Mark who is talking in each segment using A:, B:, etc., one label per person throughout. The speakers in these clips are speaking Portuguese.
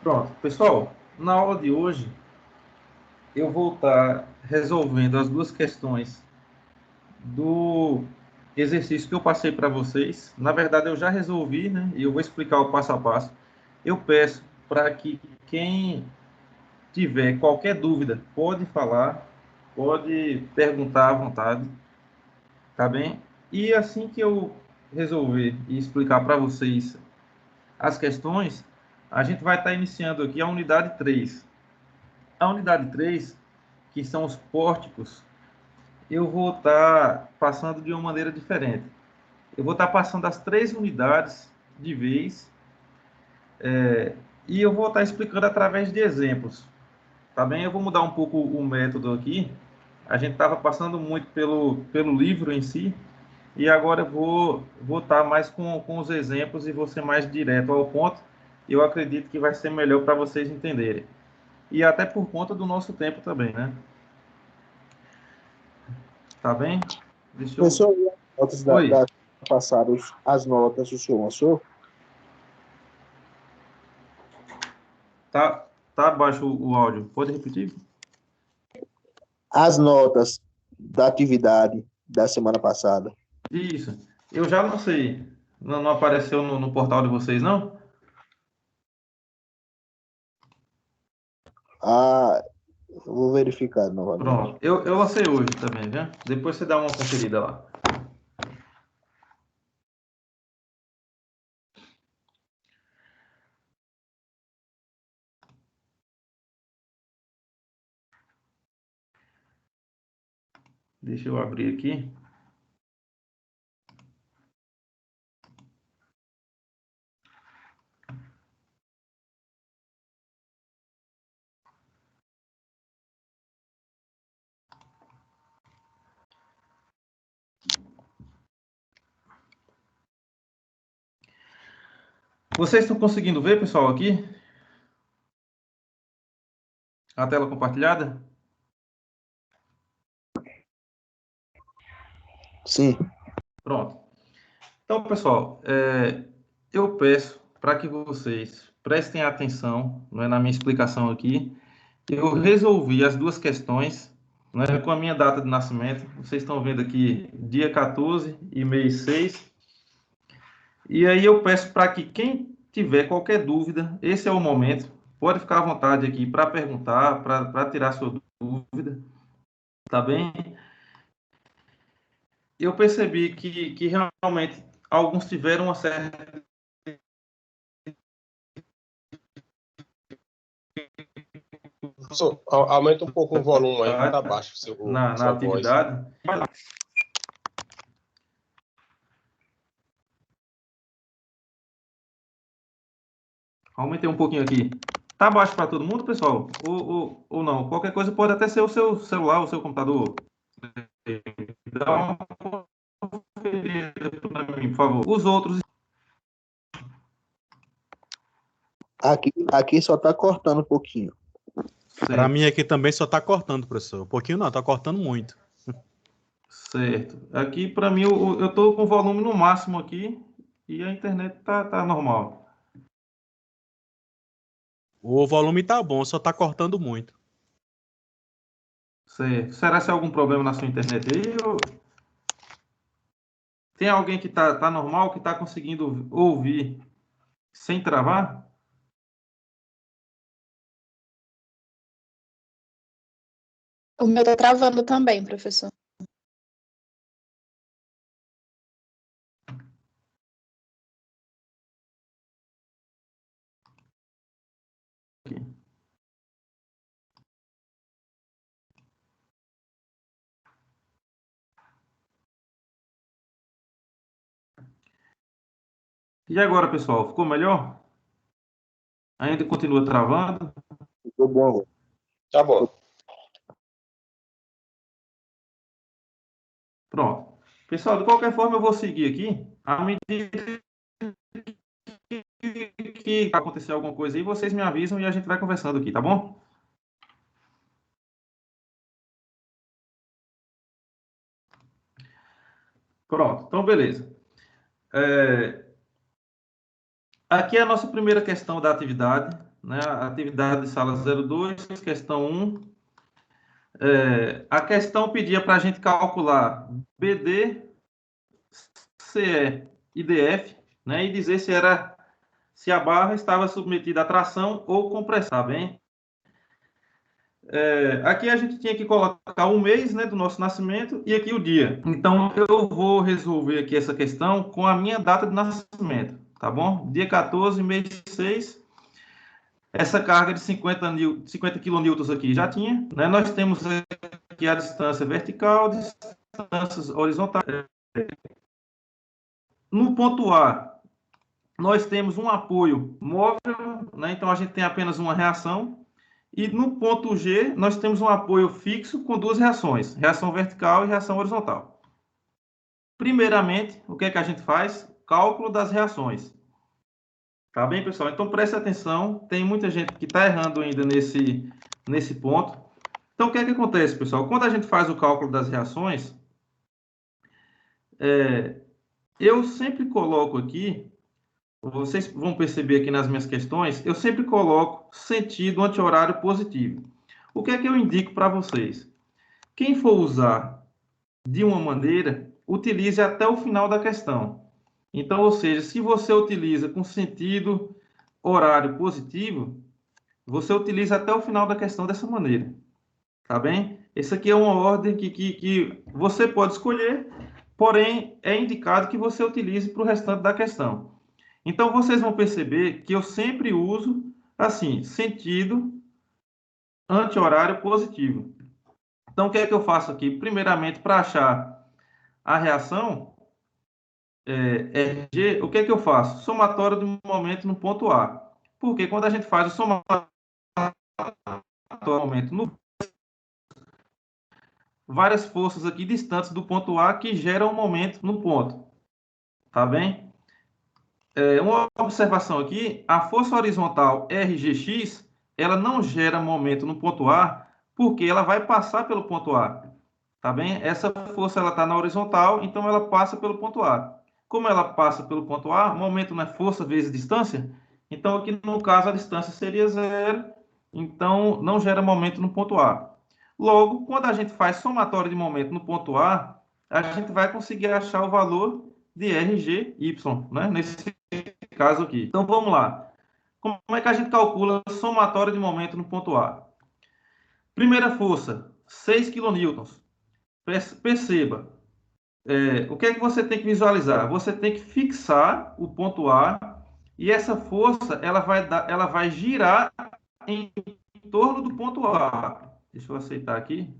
A: Pronto, pessoal, na aula de hoje eu vou estar resolvendo as duas questões do exercício que eu passei para vocês. Na verdade, eu já resolvi, né? E eu vou explicar o passo a passo. Eu peço para que quem tiver qualquer dúvida, pode falar, pode perguntar à vontade, tá bem? E assim que eu resolver e explicar para vocês as questões, a gente vai estar iniciando aqui a unidade 3. A unidade 3, que são os pórticos, eu vou estar passando de uma maneira diferente. Eu vou estar passando as 3 unidades de vez, e eu vou estar explicando através de exemplos. Tá bem? Eu vou mudar um pouco o método aqui. A gente estava passando muito pelo livro em si, e agora eu vou estar mais com os exemplos e vou ser mais direto ao ponto. Eu acredito que vai ser melhor para vocês entenderem. E até por conta do nosso tempo também, né? Tá bem? Deixa eu.
B: Professor, e as notas
A: Oi.
B: da passada, as notas o senhor lançou?
A: Tá baixo o áudio. Pode repetir?
B: As notas da atividade da semana passada.
A: Isso. Eu já lancei. Não apareceu no portal de vocês, não?
B: Ah, eu vou verificar novamente.
A: Pronto. Eu lancei hoje também, viu? Depois você dá uma conferida lá. Deixa eu abrir aqui. Vocês estão conseguindo ver, pessoal, aqui? A tela compartilhada?
B: Sim.
A: Pronto. Então, pessoal, eu peço para que vocês prestem atenção, né, na minha explicação aqui. Eu resolvi as duas questões, né, com a minha data de nascimento. Vocês estão vendo aqui dia 14 e mês 6. E aí eu peço para que quem tiver qualquer dúvida, esse é o momento. Pode ficar à vontade aqui para perguntar, para tirar sua dúvida, tá bem? Eu percebi que realmente alguns tiveram uma certa
C: Professor, aumenta um pouco o volume aí, que tá baixo
A: na
C: sua voz.
A: atividade. Aumentei um pouquinho aqui. Tá baixo para todo mundo, pessoal? Ou não? Qualquer coisa pode até ser o seu celular, o seu computador. Dá uma conferida para mim, por favor. Os outros.
B: Aqui só está cortando um pouquinho.
D: Para mim aqui também só está cortando, professor. Um pouquinho não, está cortando muito.
A: Certo. Aqui para mim eu estou com o volume no máximo aqui e a internet tá normal.
D: O volume tá bom, só está cortando muito.
A: Certo. Será que é algum problema na sua internet aí? Ou... Tem alguém que tá normal, que está conseguindo ouvir sem travar?
E: O meu tá travando também, professor.
A: Aqui. E agora, pessoal, ficou melhor? Ainda continua travando?
B: Ficou bom agora.
C: Tá bom.
A: Pronto. Pessoal, de qualquer forma, eu vou seguir aqui. À medida que acontecer alguma coisa aí, vocês me avisam e a gente vai conversando aqui, tá bom? Pronto, então beleza. Aqui é a nossa primeira questão da atividade. né? A atividade de sala 02, questão 1. A questão pedia para a gente calcular BD, CE e DF, né? E dizer se a barra estava submetida a tração ou compressão, tá bem? Aqui a gente tinha que colocar o mês, né, do nosso nascimento e aqui o dia. Então, eu vou resolver aqui essa questão com a minha data de nascimento, tá bom? Dia 14, mês 6. Essa carga de 50 kN aqui já tinha, né? Nós temos aqui a distância vertical, distâncias horizontais. No ponto A, nós temos um apoio móvel, né? Então a gente tem apenas uma reação. E no ponto G, nós temos um apoio fixo com duas reações, reação vertical e reação horizontal. Primeiramente, o que é que a gente faz? Cálculo das reações. Tá bem, pessoal? Então, preste atenção. Tem muita gente que está errando ainda nesse ponto. Então, o que é que acontece, pessoal? Quando a gente faz o cálculo das reações, eu sempre coloco aqui, vocês vão perceber aqui nas minhas questões, eu sempre coloco sentido anti-horário positivo. O que é que eu indico para vocês? Quem for usar de uma maneira, utilize até o final da questão. Então, ou seja, se você utiliza com sentido horário positivo, você utiliza até o final da questão dessa maneira. Tá bem? Essa aqui é uma ordem que você pode escolher, porém, é indicado que você utilize para o restante da questão. Então, vocês vão perceber que eu sempre uso, assim, sentido anti-horário positivo. Então, o que é que eu faço aqui? Primeiramente, para achar a reação, RG, o que é que eu faço? Somatório do momento no ponto A. Porque quando a gente faz o somatório do momento no várias forças aqui distantes do ponto A que geram um momento no ponto. Tá bem? Uma observação aqui, a força horizontal RGX, ela não gera momento no ponto A, porque ela vai passar pelo ponto A. Tá bem? Essa força ela está na horizontal, então ela passa pelo ponto A. Como ela passa pelo ponto A, momento não é força vezes distância, então aqui no caso a distância seria zero, então não gera momento no ponto A. Logo, quando a gente faz somatório de momento no ponto A, a gente vai conseguir achar o valor de RGY, né? Nesse caso aqui. Então, vamos lá. Como é que a gente calcula somatório de momento no ponto A? Primeira força, 6 kN. Perceba, o que é que você tem que visualizar? Você tem que fixar o ponto A e essa força ela vai girar em torno do ponto A. Deixa eu aceitar aqui.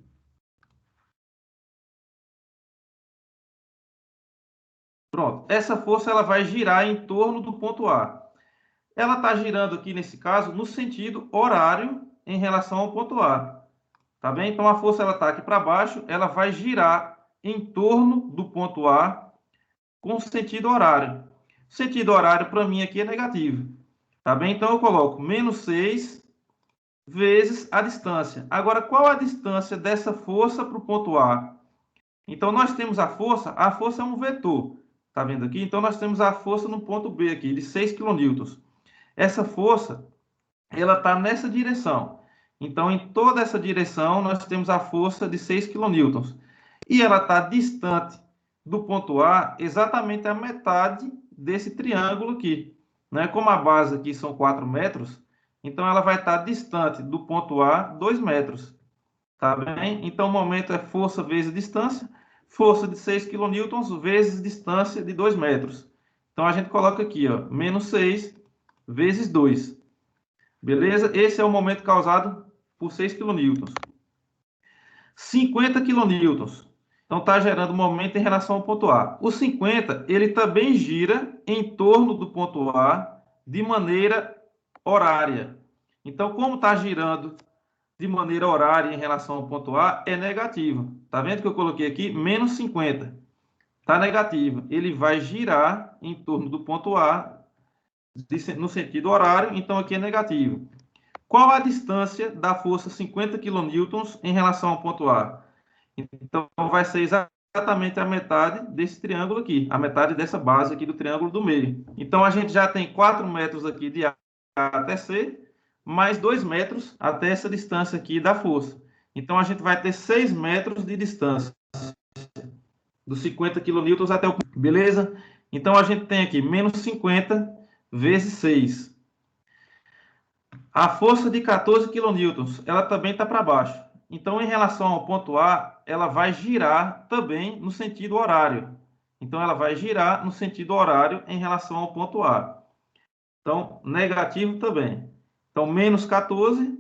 A: Pronto. Essa força ela vai girar em torno do ponto A. Ela está girando aqui, nesse caso, no sentido horário em relação ao ponto A. Tá bem? Então, a força está aqui para baixo, ela vai girar em torno do ponto A com sentido horário. O sentido horário, para mim, aqui é negativo. Tá bem? Então, eu coloco menos 6 vezes a distância. Agora, qual a distância dessa força para o ponto A? Então, nós temos a força é um vetor. Tá vendo aqui? Então, nós temos a força no ponto B aqui, de 6 kN. Essa força, ela está nessa direção. Então, em toda essa direção, nós temos a força de 6 kN. E ela está distante do ponto A exatamente a metade desse triângulo aqui. Né? Como a base aqui são 4 metros, então ela vai estar distante do ponto A 2 metros. Tá bem? Então, o momento é força vezes distância. Força de 6 kN vezes distância de 2 metros. Então, a gente coloca aqui, ó, menos 6 vezes 2. Beleza? Esse é o momento causado por 6 kN. 50 kN. Então, está gerando momento em relação ao ponto A. O 50, ele também gira em torno do ponto A de maneira horária. Então, como está girando de maneira horária em relação ao ponto A, é negativo. Está vendo que eu coloquei aqui? Menos 50. Está negativo. Ele vai girar em torno do ponto A no sentido horário, então aqui é negativo. Qual a distância da força 50 kN em relação ao ponto A? Então, vai ser exatamente a metade desse triângulo aqui, a metade dessa base aqui do triângulo do meio. Então, a gente já tem 4 metros aqui de A até C, mais 2 metros até essa distância aqui da força. Então, a gente vai ter 6 metros de distância, dos 50 kN até o... Beleza? Então, a gente tem aqui menos 50 vezes 6. A força de 14 kN, ela também está para baixo. Então, em relação ao ponto A, ela vai girar também no sentido horário. Então, ela vai girar no sentido horário em relação ao ponto A. Então, negativo também. Então, menos 14.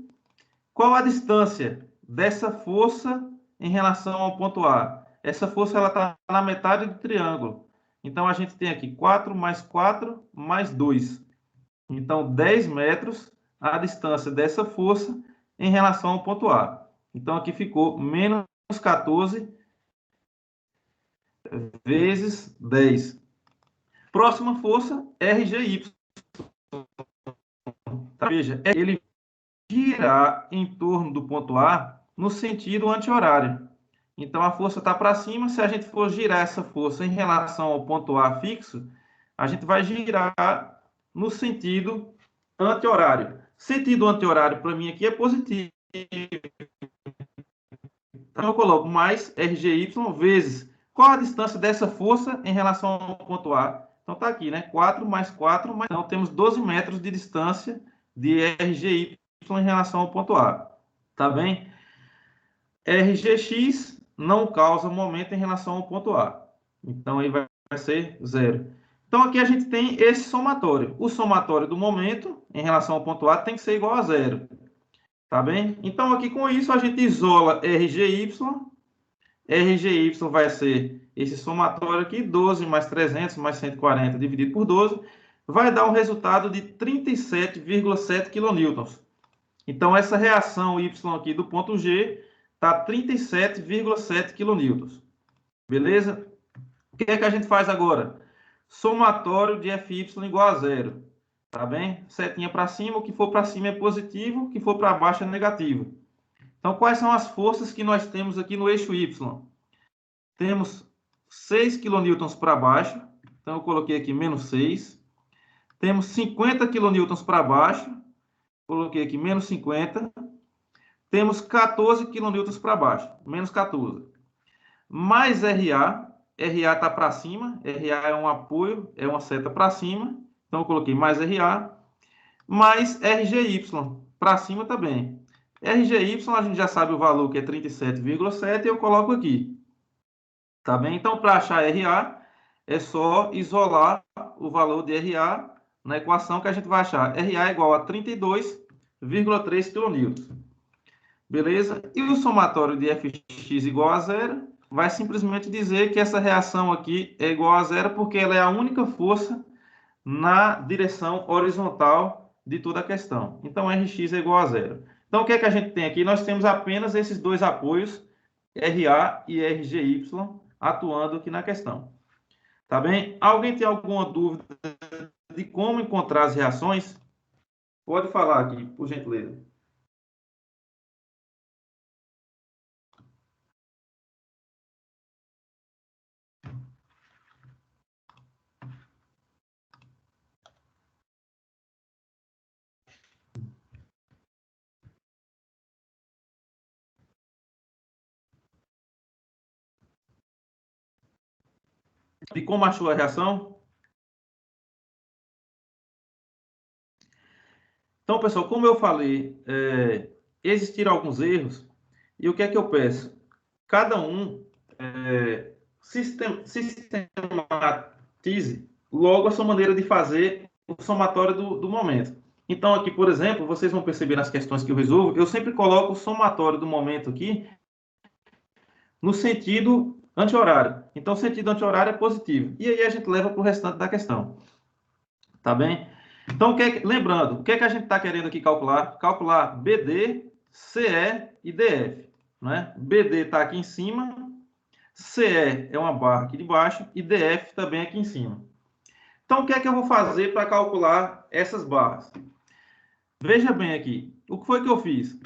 A: Qual a distância dessa força em relação ao ponto A? Essa força está na metade do triângulo. Então, a gente tem aqui 4 mais 4 mais 2. Então, 10 metros a distância dessa força em relação ao ponto A. Então, aqui ficou menos 14 vezes 10. Próxima força, RGY. Veja, ele girar em torno do ponto A no sentido anti-horário. Então, a força está para cima. Se a gente for girar essa força em relação ao ponto A fixo, a gente vai girar no sentido anti-horário. Sentido anti-horário, para mim, aqui é positivo. Então, eu coloco mais RGY vezes. Qual a distância dessa força em relação ao ponto A? Então, está aqui, né? 4 mais 4, mais... Então, temos 12 metros de distância de RGY em relação ao ponto A. Tá bem? RGX não causa momento em relação ao ponto A. Então, aí vai ser 0. Então, aqui a gente tem esse somatório. O somatório do momento em relação ao ponto A tem que ser igual a 0. Tá bem? Então, aqui com isso, a gente isola RGY. RGY vai ser esse somatório aqui, 12 mais 300 mais 140 dividido por 12, vai dar um resultado de 37,7 kN. Então, essa reação Y aqui do ponto G está 37,7 kN. Beleza? O que é que a gente faz agora? Somatório de FY igual a 0. Tá bem? Setinha para cima, o que for para cima é positivo, o que for para baixo é negativo. Então, quais são as forças que nós temos aqui no eixo Y? Temos 6 kN para baixo, então eu coloquei aqui menos 6. Temos 50 kN para baixo, coloquei aqui menos 50. Temos 14 kN para baixo, menos 14. Mais RA, RA está para cima, RA é um apoio, é uma seta para cima, então eu coloquei mais RA, mais RGY, para cima também. RGY, a gente já sabe o valor, que é 37,7, e eu coloco aqui. Tá bem? Então, para achar RA, é só isolar o valor de RA na equação que a gente vai achar. RA é igual a 32,3 kN. Beleza? E o somatório de Fx igual a 0 vai simplesmente dizer que essa reação aqui é igual a 0 porque ela é a única força na direção horizontal de toda a questão. Então, Rx é igual a 0. Então, o que é que a gente tem aqui? Nós temos apenas esses dois apoios, RA e RGY, atuando aqui na questão. Tá bem? Alguém tem alguma dúvida de como encontrar as reações? Pode falar aqui, por gentileza. E como achou a reação? Então, pessoal, como eu falei, existiram alguns erros. E o que é que eu peço? Cada um sistematize logo a sua maneira de fazer o somatório do momento. Então, aqui, por exemplo, vocês vão perceber nas questões que eu resolvo, eu sempre coloco o somatório do momento aqui no sentido anti-horário. Então, o sentido anti-horário é positivo. E aí a gente leva para o restante da questão. Tá bem? Então, lembrando, o que é que a gente está querendo aqui calcular? Calcular BD, CE e DF. Né? BD está aqui em cima, CE é uma barra aqui de baixo e DF também aqui em cima. Então, o que é que eu vou fazer para calcular essas barras? Veja bem aqui, o que foi que eu fiz?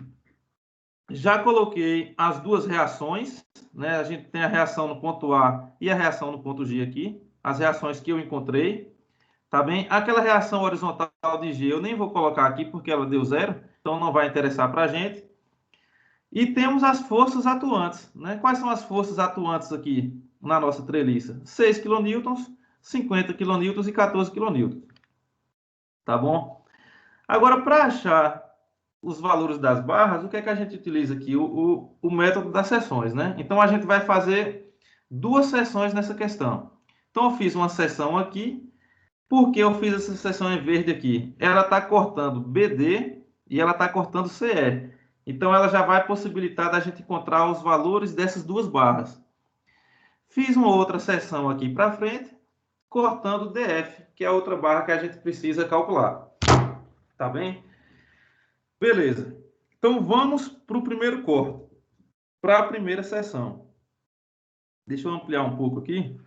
A: Já coloquei as duas reações, né? A gente tem a reação no ponto A e a reação no ponto G aqui, as reações que eu encontrei. Tá bem? Aquela reação horizontal de G eu nem vou colocar aqui porque ela deu zero, então não vai interessar para a gente. E temos as forças atuantes, né? Quais são as forças atuantes aqui na nossa treliça? 6 kN, 50 kN e 14 kN. Tá bom? Agora, para achar os valores das barras, o que é que a gente utiliza aqui? O método das seções, né? Então, a gente vai fazer duas seções nessa questão. Então, eu fiz uma seção aqui. Por que eu fiz essa seção em verde aqui? Ela está cortando BD e ela está cortando CE. Então, ela já vai possibilitar da gente encontrar os valores dessas duas barras. Fiz uma outra seção aqui para frente, cortando DF, que é a outra barra que a gente precisa calcular. Tá bem? Beleza. Então, vamos para o primeiro corte, para a primeira seção. Deixa eu ampliar um pouco aqui.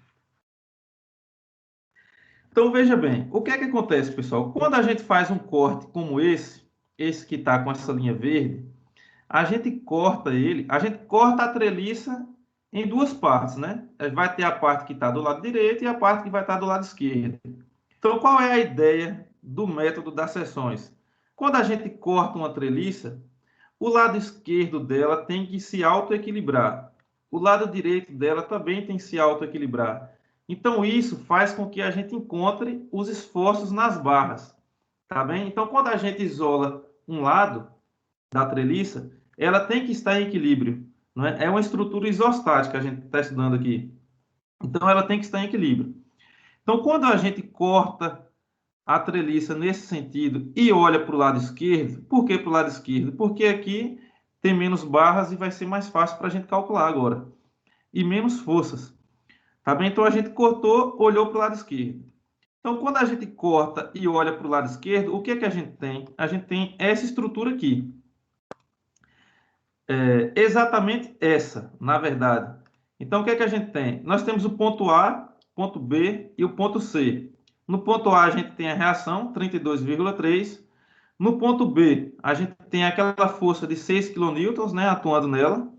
A: Então, veja bem, o que é que acontece, pessoal? Quando a gente faz um corte como esse que está com essa linha verde, a gente corta a treliça em duas partes, né? Vai ter a parte que está do lado direito e a parte que vai estar do lado esquerdo. Então, qual é a ideia do método das seções? Quando a gente corta uma treliça, o lado esquerdo dela tem que se autoequilibrar. O lado direito dela também tem que se autoequilibrar. Então, isso faz com que a gente encontre os esforços nas barras. Tá bem? Então, quando a gente isola um lado da treliça, ela tem que estar em equilíbrio. Não é? É uma estrutura isostática que a gente está estudando aqui. Então, ela tem que estar em equilíbrio. Então, quando a gente corta a treliça nesse sentido e olha para o lado esquerdo, por que para o lado esquerdo? Porque aqui tem menos barras e vai ser mais fácil para a gente calcular agora. E menos forças. Tá bem? Então, a gente cortou, olhou para o lado esquerdo. Então, quando a gente corta e olha para o lado esquerdo, o que é que a gente tem? A gente tem essa estrutura aqui. Exatamente essa, na verdade. Então, o que é que a gente tem? Nós temos o ponto A, ponto B e o ponto C. No ponto A, a gente tem a reação, 32,3. No ponto B, a gente tem aquela força de 6 kN, né, atuando nela.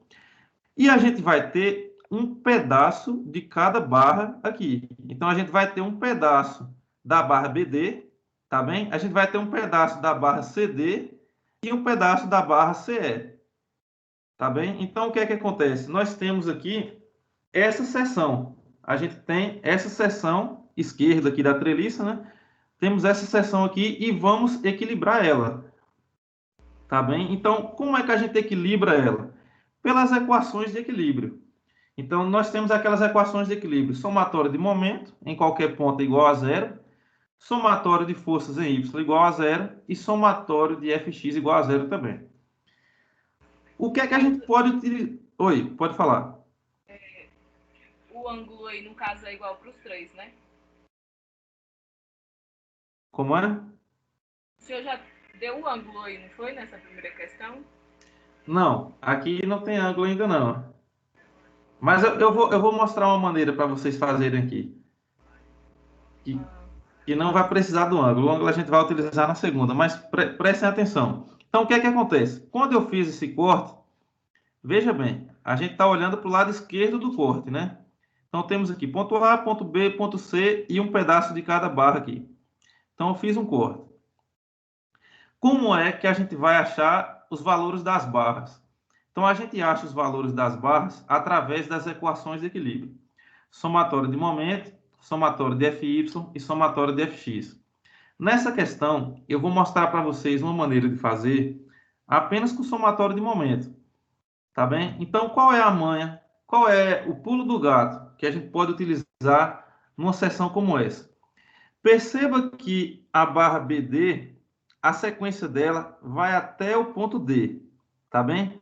A: E a gente vai ter um pedaço de cada barra aqui. Então, a gente vai ter um pedaço da barra BD, tá bem? A gente vai ter um pedaço da barra CD e um pedaço da barra CE. Tá bem? Então, o que é que acontece? Nós temos aqui essa seção. A gente tem essa seção esquerda aqui da treliça, né? Temos essa seção aqui e vamos equilibrar ela. Tá bem? Então, como é que a gente equilibra ela? Pelas equações de equilíbrio. Então, nós temos aquelas equações de equilíbrio. Somatório de momento em qualquer ponto igual a zero. Somatório de forças em y igual a zero. E somatório de fx igual a zero também. O que é que a gente pode utilizar? Oi, pode falar.
F: O ângulo aí, no caso, é igual para os três, né?
A: Como é?
F: O senhor já deu o ângulo aí, não foi, nessa primeira questão?
A: Não, aqui não tem ângulo ainda não. Mas eu vou mostrar uma maneira para vocês fazerem aqui. Que não vai precisar do ângulo. O ângulo a gente vai utilizar na segunda, mas prestem atenção. Então, o que é que acontece? Quando eu fiz esse corte, veja bem, a gente está olhando para o lado esquerdo do corte, né? Então, temos aqui ponto A, ponto B, ponto C e um pedaço de cada barra aqui. Então, eu fiz um corte. Como é que a gente vai achar os valores das barras? Então, a gente acha os valores das barras através das equações de equilíbrio. Somatório de momento, somatório de Fy e somatório de Fx. Nessa questão, eu vou mostrar para vocês uma maneira de fazer apenas com somatório de momento. Tá bem? Então, qual é a manha? Qual é o pulo do gato que a gente pode utilizar numa seção como essa? Perceba que a barra BD, a sequência dela vai até o ponto D, tá bem?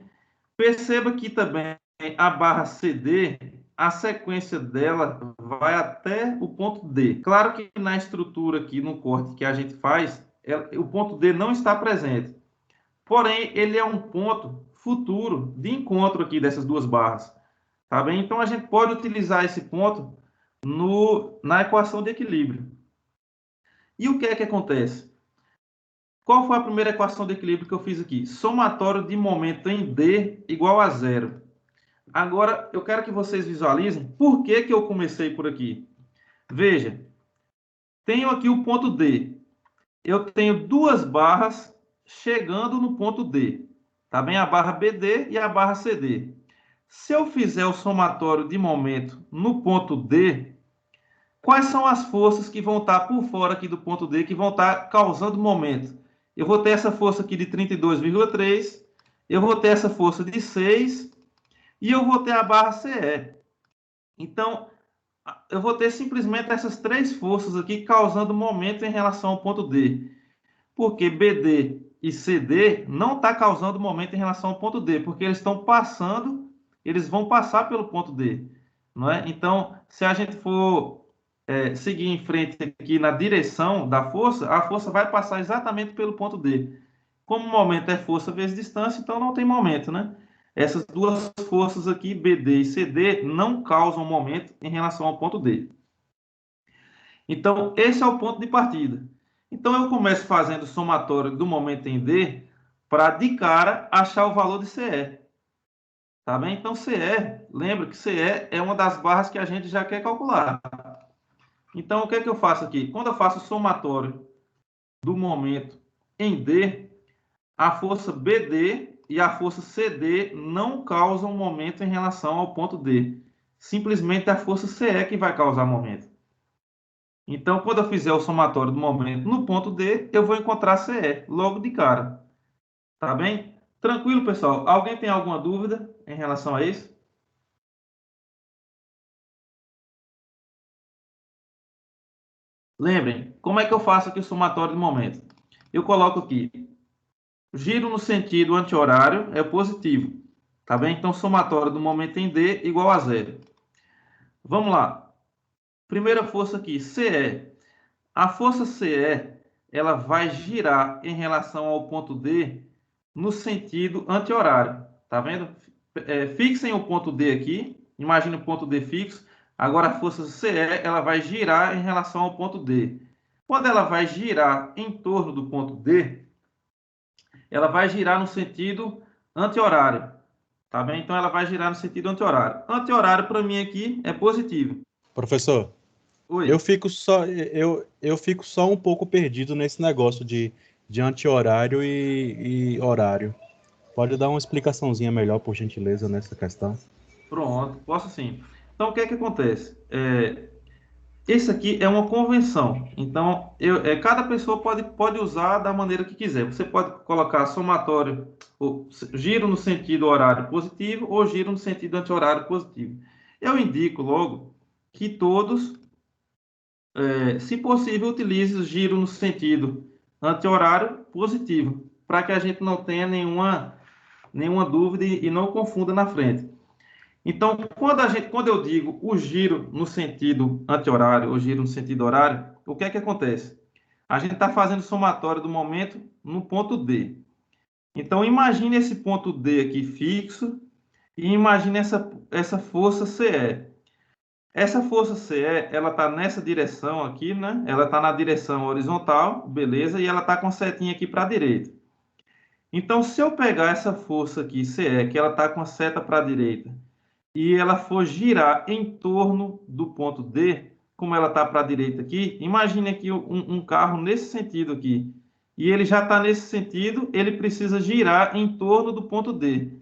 A: Perceba que também a barra CD, a sequência dela vai até o ponto D. Claro que na estrutura aqui, no corte que a gente faz, o ponto D não está presente. Porém, ele é um ponto futuro de encontro aqui dessas duas barras. Tá bem? Então, a gente pode utilizar esse ponto na equação de equilíbrio. E o que é que acontece? Qual foi a primeira equação de equilíbrio que eu fiz aqui? Somatório de momento em D igual a zero. Agora, eu quero que vocês visualizem por que eu comecei por aqui. Veja, Tenho aqui o ponto D. Eu tenho duas barras chegando no ponto D. Tá bem? A barra BD e a barra CD. Se eu fizer o somatório de momento no ponto D, quais são as forças que vão estar por fora aqui do ponto D, que vão estar causando momento? Eu vou ter essa força aqui de 32,3, eu vou ter essa força de 6 e eu vou ter a barra CE. Então, eu vou ter simplesmente essas três forças aqui causando momento em relação ao ponto D. Porque BD e CD não está causando momento em relação ao ponto D, porque eles estão passando, eles vão passar pelo ponto D. Não é? Então, se a gente for seguir em frente aqui na direção da força, a força vai passar exatamente pelo ponto D. Como o momento é força vezes distância, então não tem momento, né? Essas duas forças aqui, BD e CD, não causam momento em relação ao ponto D. Então, esse é o ponto de partida. Então, eu começo fazendo o somatório do momento em D para, de cara, achar o valor de CE. Tá bem? Então, CE, lembra que CE é uma das barras que a gente já quer calcular. Então, o que é que eu faço aqui? Quando eu faço o somatório do momento em D, a força BD e a força CD não causam momento em relação ao ponto D. Simplesmente a força CE que vai causar momento. Então, quando eu fizer o somatório do momento no ponto D, eu vou encontrar CE logo de cara. Tá bem? Tranquilo, pessoal? Alguém tem alguma dúvida em relação a isso? Lembrem, como é que eu faço aqui o somatório do momento? Eu coloco aqui, giro no sentido anti-horário é positivo. Tá bem? Então, somatório do momento em D igual a zero. Vamos lá. Primeira força aqui, CE. A força CE, ela vai girar em relação ao ponto D no sentido anti-horário. Tá vendo? Fixem o ponto D aqui. Imagine o ponto D fixo. Agora a força CE, ela vai girar em relação ao ponto D. Quando ela vai girar em torno do ponto D, ela vai girar no sentido anti-horário. Tá bem? Então ela vai girar no sentido anti-horário. Anti-horário para mim aqui é positivo.
D: Professor,
A: Oi.
D: eu fico só um pouco perdido nesse negócio de anti-horário e horário. Pode dar uma explicaçãozinha melhor, por gentileza, nessa questão?
A: Pronto, posso sim. Então, o que é que acontece? Esse aqui é uma convenção. Então, cada pessoa pode usar da maneira que quiser. Você pode colocar somatório, ou giro no sentido horário positivo ou giro no sentido anti-horário positivo. Eu indico logo que todos, se possível, utilizem o giro no sentido anti-horário positivo, para que a gente não tenha nenhuma dúvida e não confunda na frente. Então, quando eu digo o giro no sentido anti-horário ou giro no sentido horário, o que é que acontece? A gente está fazendo somatório do momento no ponto D. Então, imagine esse ponto D aqui fixo e imagine essa força CE. Essa força CE, ela está nessa direção aqui, né? Ela está na direção horizontal, beleza? E ela está com setinha aqui para a direita. Então, se eu pegar essa força aqui, CE, que ela está com a seta para a direita, e ela for girar em torno do ponto D, como ela está para a direita aqui, imagine aqui um carro nesse sentido aqui. E ele já está nesse sentido, ele precisa girar em torno do ponto D.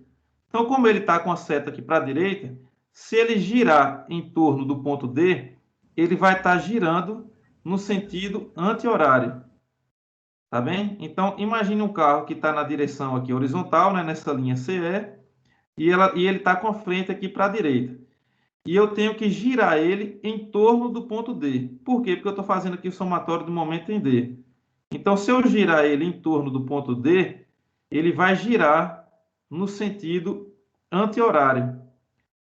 A: Então, como ele está com a seta aqui para a direita, se ele girar em torno do ponto D, ele vai estar girando no sentido anti-horário. Tá bem? Então, imagine um carro que está na direção aqui horizontal, né, nessa linha CE, e ele está com a frente aqui para a direita. E eu tenho que girar ele em torno do ponto D. Por quê? Porque eu estou fazendo aqui o somatório do momento em D. Então, se eu girar ele em torno do ponto D, ele vai girar no sentido anti-horário.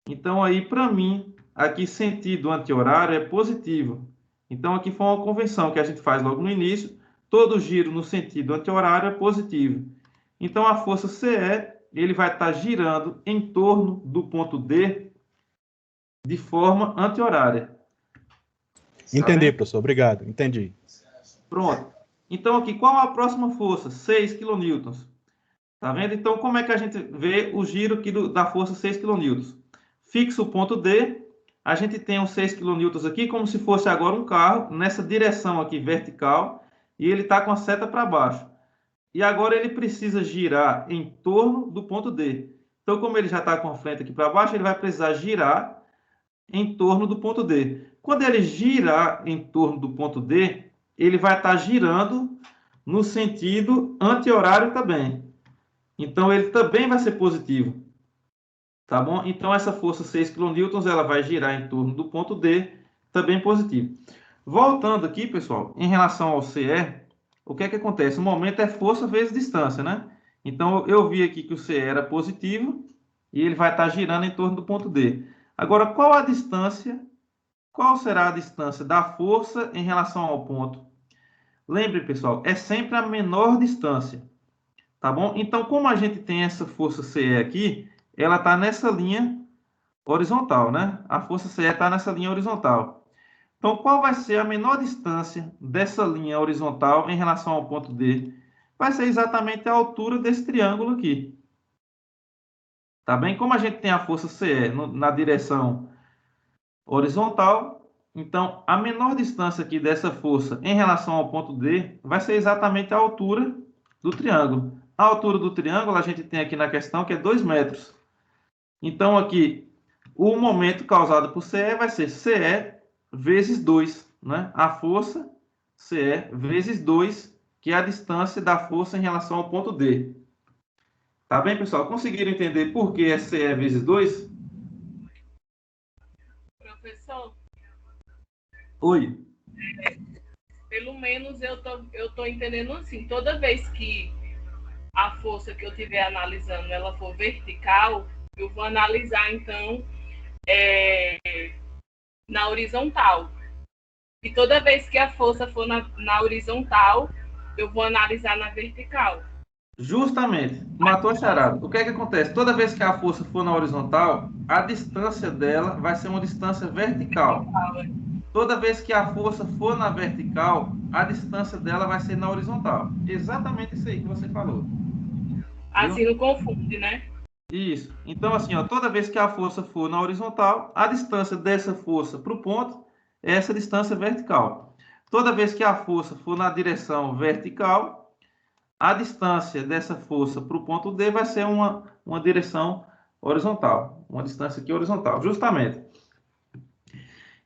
A: Então, aí, para mim, aqui sentido anti-horário é positivo. Então, aqui foi uma convenção que a gente faz logo no início. Todo giro no sentido anti-horário é positivo. Então, a força CE, ele vai estar girando em torno do ponto D de forma anti-horária.
D: Entendi, professor. Obrigado. Entendi.
A: Pronto. Então, aqui, qual a próxima força? 6 kN. Tá vendo? Então, como é que a gente vê o giro aqui da força 6 kN? Fixa o ponto D, a gente tem uns 6 kN aqui, como se fosse agora um carro, nessa direção aqui vertical, e ele está com a seta para baixo. E agora ele precisa girar em torno do ponto D. Então, como ele já está com a frente aqui para baixo, ele vai precisar girar em torno do ponto D. Quando ele girar em torno do ponto D, ele vai estar girando no sentido anti-horário também. Então, ele também vai ser positivo. Tá bom? Então, essa força 6 kN, ela vai girar em torno do ponto D, também positivo. Voltando aqui, pessoal, em relação ao CE, o que é que acontece? O momento é força vezes distância, né? Então, eu vi aqui que o CE era positivo e ele vai estar girando em torno do ponto D. Agora, qual a distância? Qual será a distância da força em relação ao ponto? Lembre, pessoal, é sempre a menor distância. Tá bom? Então, como a gente tem essa força CE aqui, ela está nessa linha horizontal, né? A força CE está nessa linha horizontal. Então, qual vai ser a menor distância dessa linha horizontal em relação ao ponto D? Vai ser exatamente a altura desse triângulo aqui. Tá bem? Como a gente tem a força CE na direção horizontal, então a menor distância aqui dessa força em relação ao ponto D vai ser exatamente a altura do triângulo. A altura do triângulo a gente tem aqui na questão que é 2 metros. Então, aqui, o momento causado por CE vai ser CE vezes 2, né? A força CE vezes 2, que é a distância da força em relação ao ponto D. Tá bem, pessoal? Conseguiram entender por que é CE vezes 2?
F: Professor,
A: Oi.
F: pelo menos eu tô entendendo assim. Toda vez que a força que eu estiver analisando ela for vertical, eu vou analisar, então, na horizontal. E toda vez que a força for na horizontal, eu vou analisar na vertical.
A: Justamente. Matou a charada. O que é que acontece? Toda vez que a força for na horizontal, a distância dela vai ser uma distância vertical. Toda vez que a força for na vertical, a distância dela vai ser na horizontal. Exatamente isso aí que você falou.
F: Assim não confunde, né?
A: Isso. Então, assim, ó, toda vez que a força for na horizontal, a distância dessa força para o ponto é essa distância vertical. Toda vez que a força for na direção vertical, a distância dessa força para o ponto D vai ser uma direção horizontal. Uma distância aqui horizontal, justamente.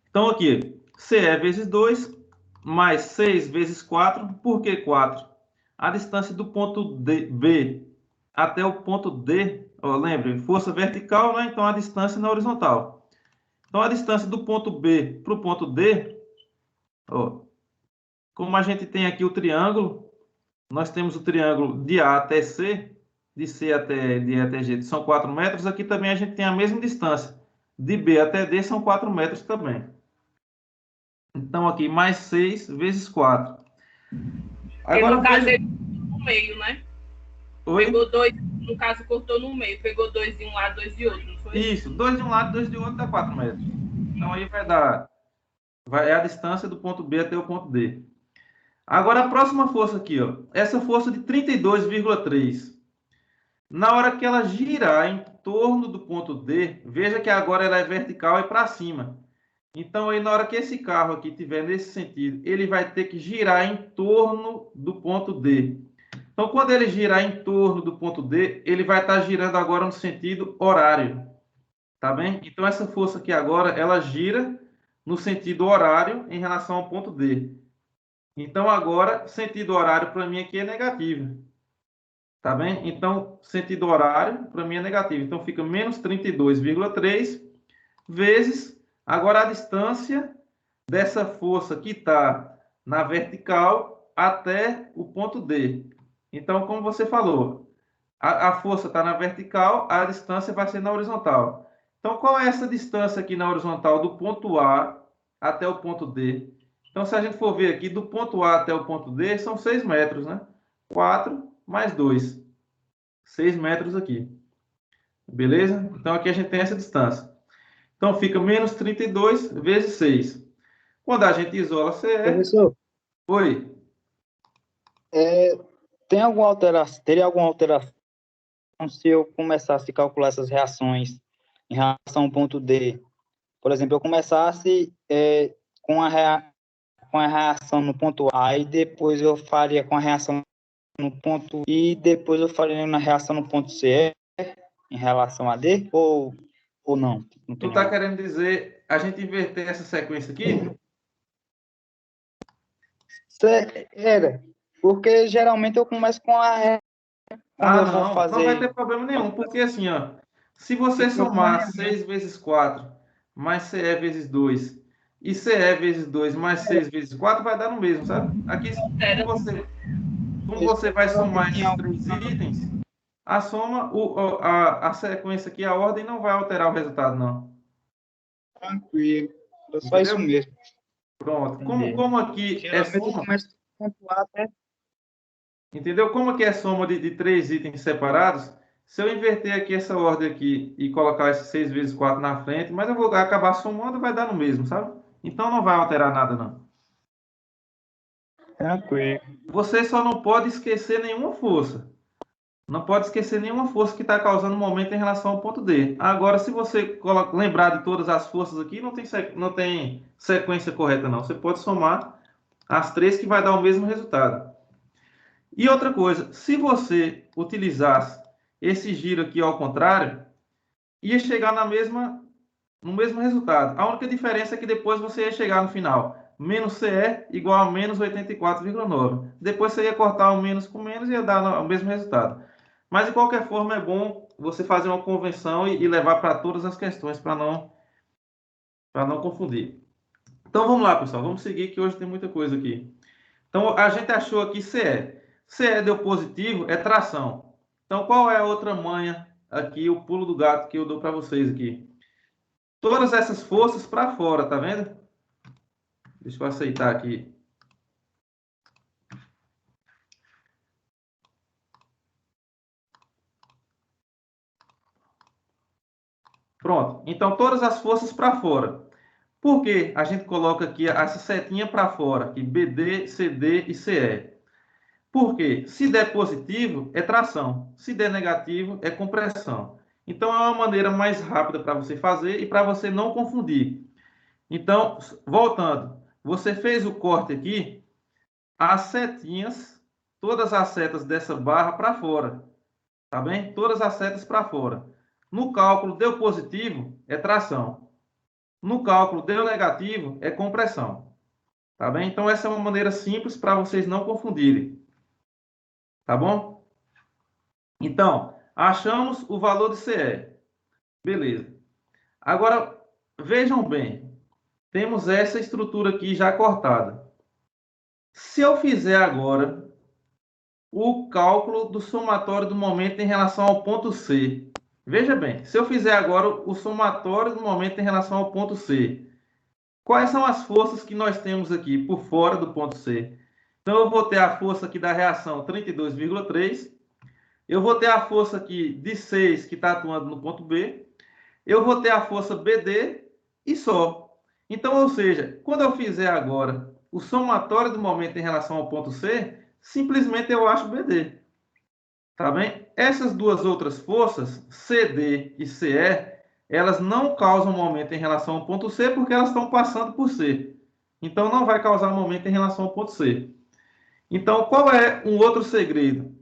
A: Então, aqui, CE vezes 2, mais 6 vezes 4. Por que 4? A distância do ponto B até o ponto D, ó, lembre, força vertical, né? Então a distância na horizontal. Então a distância do ponto B para o ponto D, ó, como a gente tem aqui o triângulo, nós temos o triângulo de A até C, de C até D até G, são 4 metros. Aqui também a gente tem a mesma distância, de B até D são 4 metros também. Então aqui mais 6 vezes 4.
F: Agora, no caso, ele no meio, né?
A: Oi?
F: Pegou 2, no caso, cortou no meio. Pegou 2 de um lado, 2 de outro, não foi?
A: Isso, 2 de um lado, 2 de outro dá 4 metros. Então aí vai dar... é a distância do ponto B até o ponto D. Agora a próxima força aqui, ó. Essa força de 32,3. Na hora que ela girar em torno do ponto D, veja que agora ela é vertical e para cima. Então, aí, na hora que esse carro aqui estiver nesse sentido, ele vai ter que girar em torno do ponto D. Então, quando ele girar em torno do ponto D, ele vai estar girando agora no sentido horário. Tá bem? Então, essa força aqui agora, ela gira no sentido horário em relação ao ponto D. Então, agora, sentido horário para mim aqui é negativo. Tá bem? Então, sentido horário para mim é negativo. Então, fica menos 32,3 vezes... Agora, a distância dessa força que está na vertical até o ponto D. Então, como você falou, a força está na vertical, a distância vai ser na horizontal. Então, qual é essa distância aqui na horizontal do ponto A até o ponto D? Então, se a gente for ver aqui, do ponto A até o ponto D, são 6 metros, né? 4 mais 2. 6 metros aqui. Beleza? Então, aqui a gente tem essa distância. Então, fica menos 32 vezes 6. Quando a gente isola CE...
G: Professor,
A: Oi.
G: teria alguma alteração se eu começasse a calcular essas reações em relação ao ponto D? por exemplo, eu começasse com a reação no ponto A, e depois eu faria com a reação no ponto I, e depois eu faria na reação no ponto C, em relação a D, ou não? Não
A: Tu
G: tem
A: está
G: nada.
A: querendo dizer a gente inverter essa sequência aqui?
G: Era, porque geralmente eu começo com a ré, quando eu vou
A: Não vai
G: fazer...
A: ter problema nenhum, porque assim, ó, se você somar 6 vezes 4 mais CE vezes 2 e CE vezes 2 mais 6 vezes 4 vai dar no mesmo, sabe? Aqui, como você vai somar esses três itens, a soma, a sequência aqui, a ordem não vai alterar o resultado, não.
G: Tranquilo, é só isso
A: Entendeu?
G: mesmo.
A: Pronto.
G: Entendi.
A: Como aqui é
G: Geralmente eu
A: soma,
G: começo com o ponto A até...
A: entendeu? Como aqui é soma de três itens separados, se eu inverter aqui essa ordem aqui e colocar esse 6 vezes 4 na frente, mas eu vou acabar somando, vai dar no mesmo, sabe? Então não vai alterar nada, não.
G: Tranquilo.
A: Você só não pode esquecer nenhuma força. Não pode esquecer nenhuma força que está causando momento em relação ao ponto D. Agora, se você lembrar de todas as forças aqui, não tem sequência correta, não. Você pode somar as três que vai dar o mesmo resultado. E outra coisa, se você utilizasse esse giro aqui ao contrário, ia chegar no mesmo resultado. A única diferença é que depois você ia chegar no final. Menos CE igual a menos 84,9. Depois você ia cortar o menos com menos e ia dar o mesmo resultado. Mas, de qualquer forma, é bom você fazer uma convenção e levar para todas as questões, para não confundir. Então, vamos lá, pessoal. Vamos seguir, que hoje tem muita coisa aqui. Então, a gente achou aqui CE. CE deu positivo, é tração. Então, qual é a outra manha aqui, o pulo do gato que eu dou para vocês aqui? Todas essas forças para fora, tá vendo? Deixa eu aceitar aqui. Pronto. Então, todas as forças para fora. Por que a gente coloca aqui essa setinha para fora? Aqui, BD, CD e CE. Por quê? Se der positivo, é tração. Se der negativo, é compressão. Então, é uma maneira mais rápida para você fazer e para você não confundir. Então, voltando. Você fez o corte aqui, as setinhas, todas as setas dessa barra para fora. Tá bem? Todas as setas para fora. No cálculo, deu positivo, é tração. No cálculo, deu negativo, é compressão. Tá bem? Então, essa é uma maneira simples para vocês não confundirem. Tá bom? Então, achamos o valor de CE. Beleza. Agora, vejam bem. Temos essa estrutura aqui já cortada. Se eu fizer agora o cálculo do somatório do momento em relação ao ponto C. Veja bem, se eu fizer agora o somatório do momento em relação ao ponto C, quais são as forças que nós temos aqui por fora do ponto C? Então, eu vou ter a força aqui da reação 32,3. Eu vou ter a força aqui de 6 que está atuando no ponto B. Eu vou ter a força BD e só. Então, ou seja, quando eu fizer agora o somatório do momento em relação ao ponto C, simplesmente eu acho BD. Tá bem? Essas duas outras forças, CD e CE, elas não causam momento em relação ao ponto C porque elas estão passando por C. Então, não vai causar momento em relação ao ponto C. Então, qual é um outro segredo?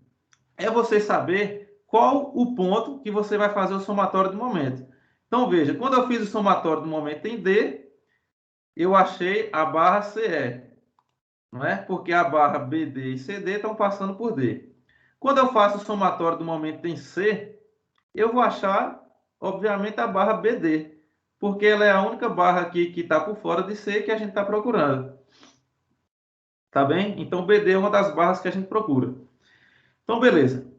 A: É você saber qual o ponto que você vai fazer o somatório do momento. Então, veja, quando eu fiz o somatório do momento em D, eu achei a barra CE, não é? Porque a barra BD e CD estão passando por D. Quando eu faço o somatório do momento em C, eu vou achar, obviamente, a barra BD, porque ela é a única barra aqui que está por fora de C que a gente está procurando. Tá bem? Então, BD é uma das barras que a gente procura. Então, beleza.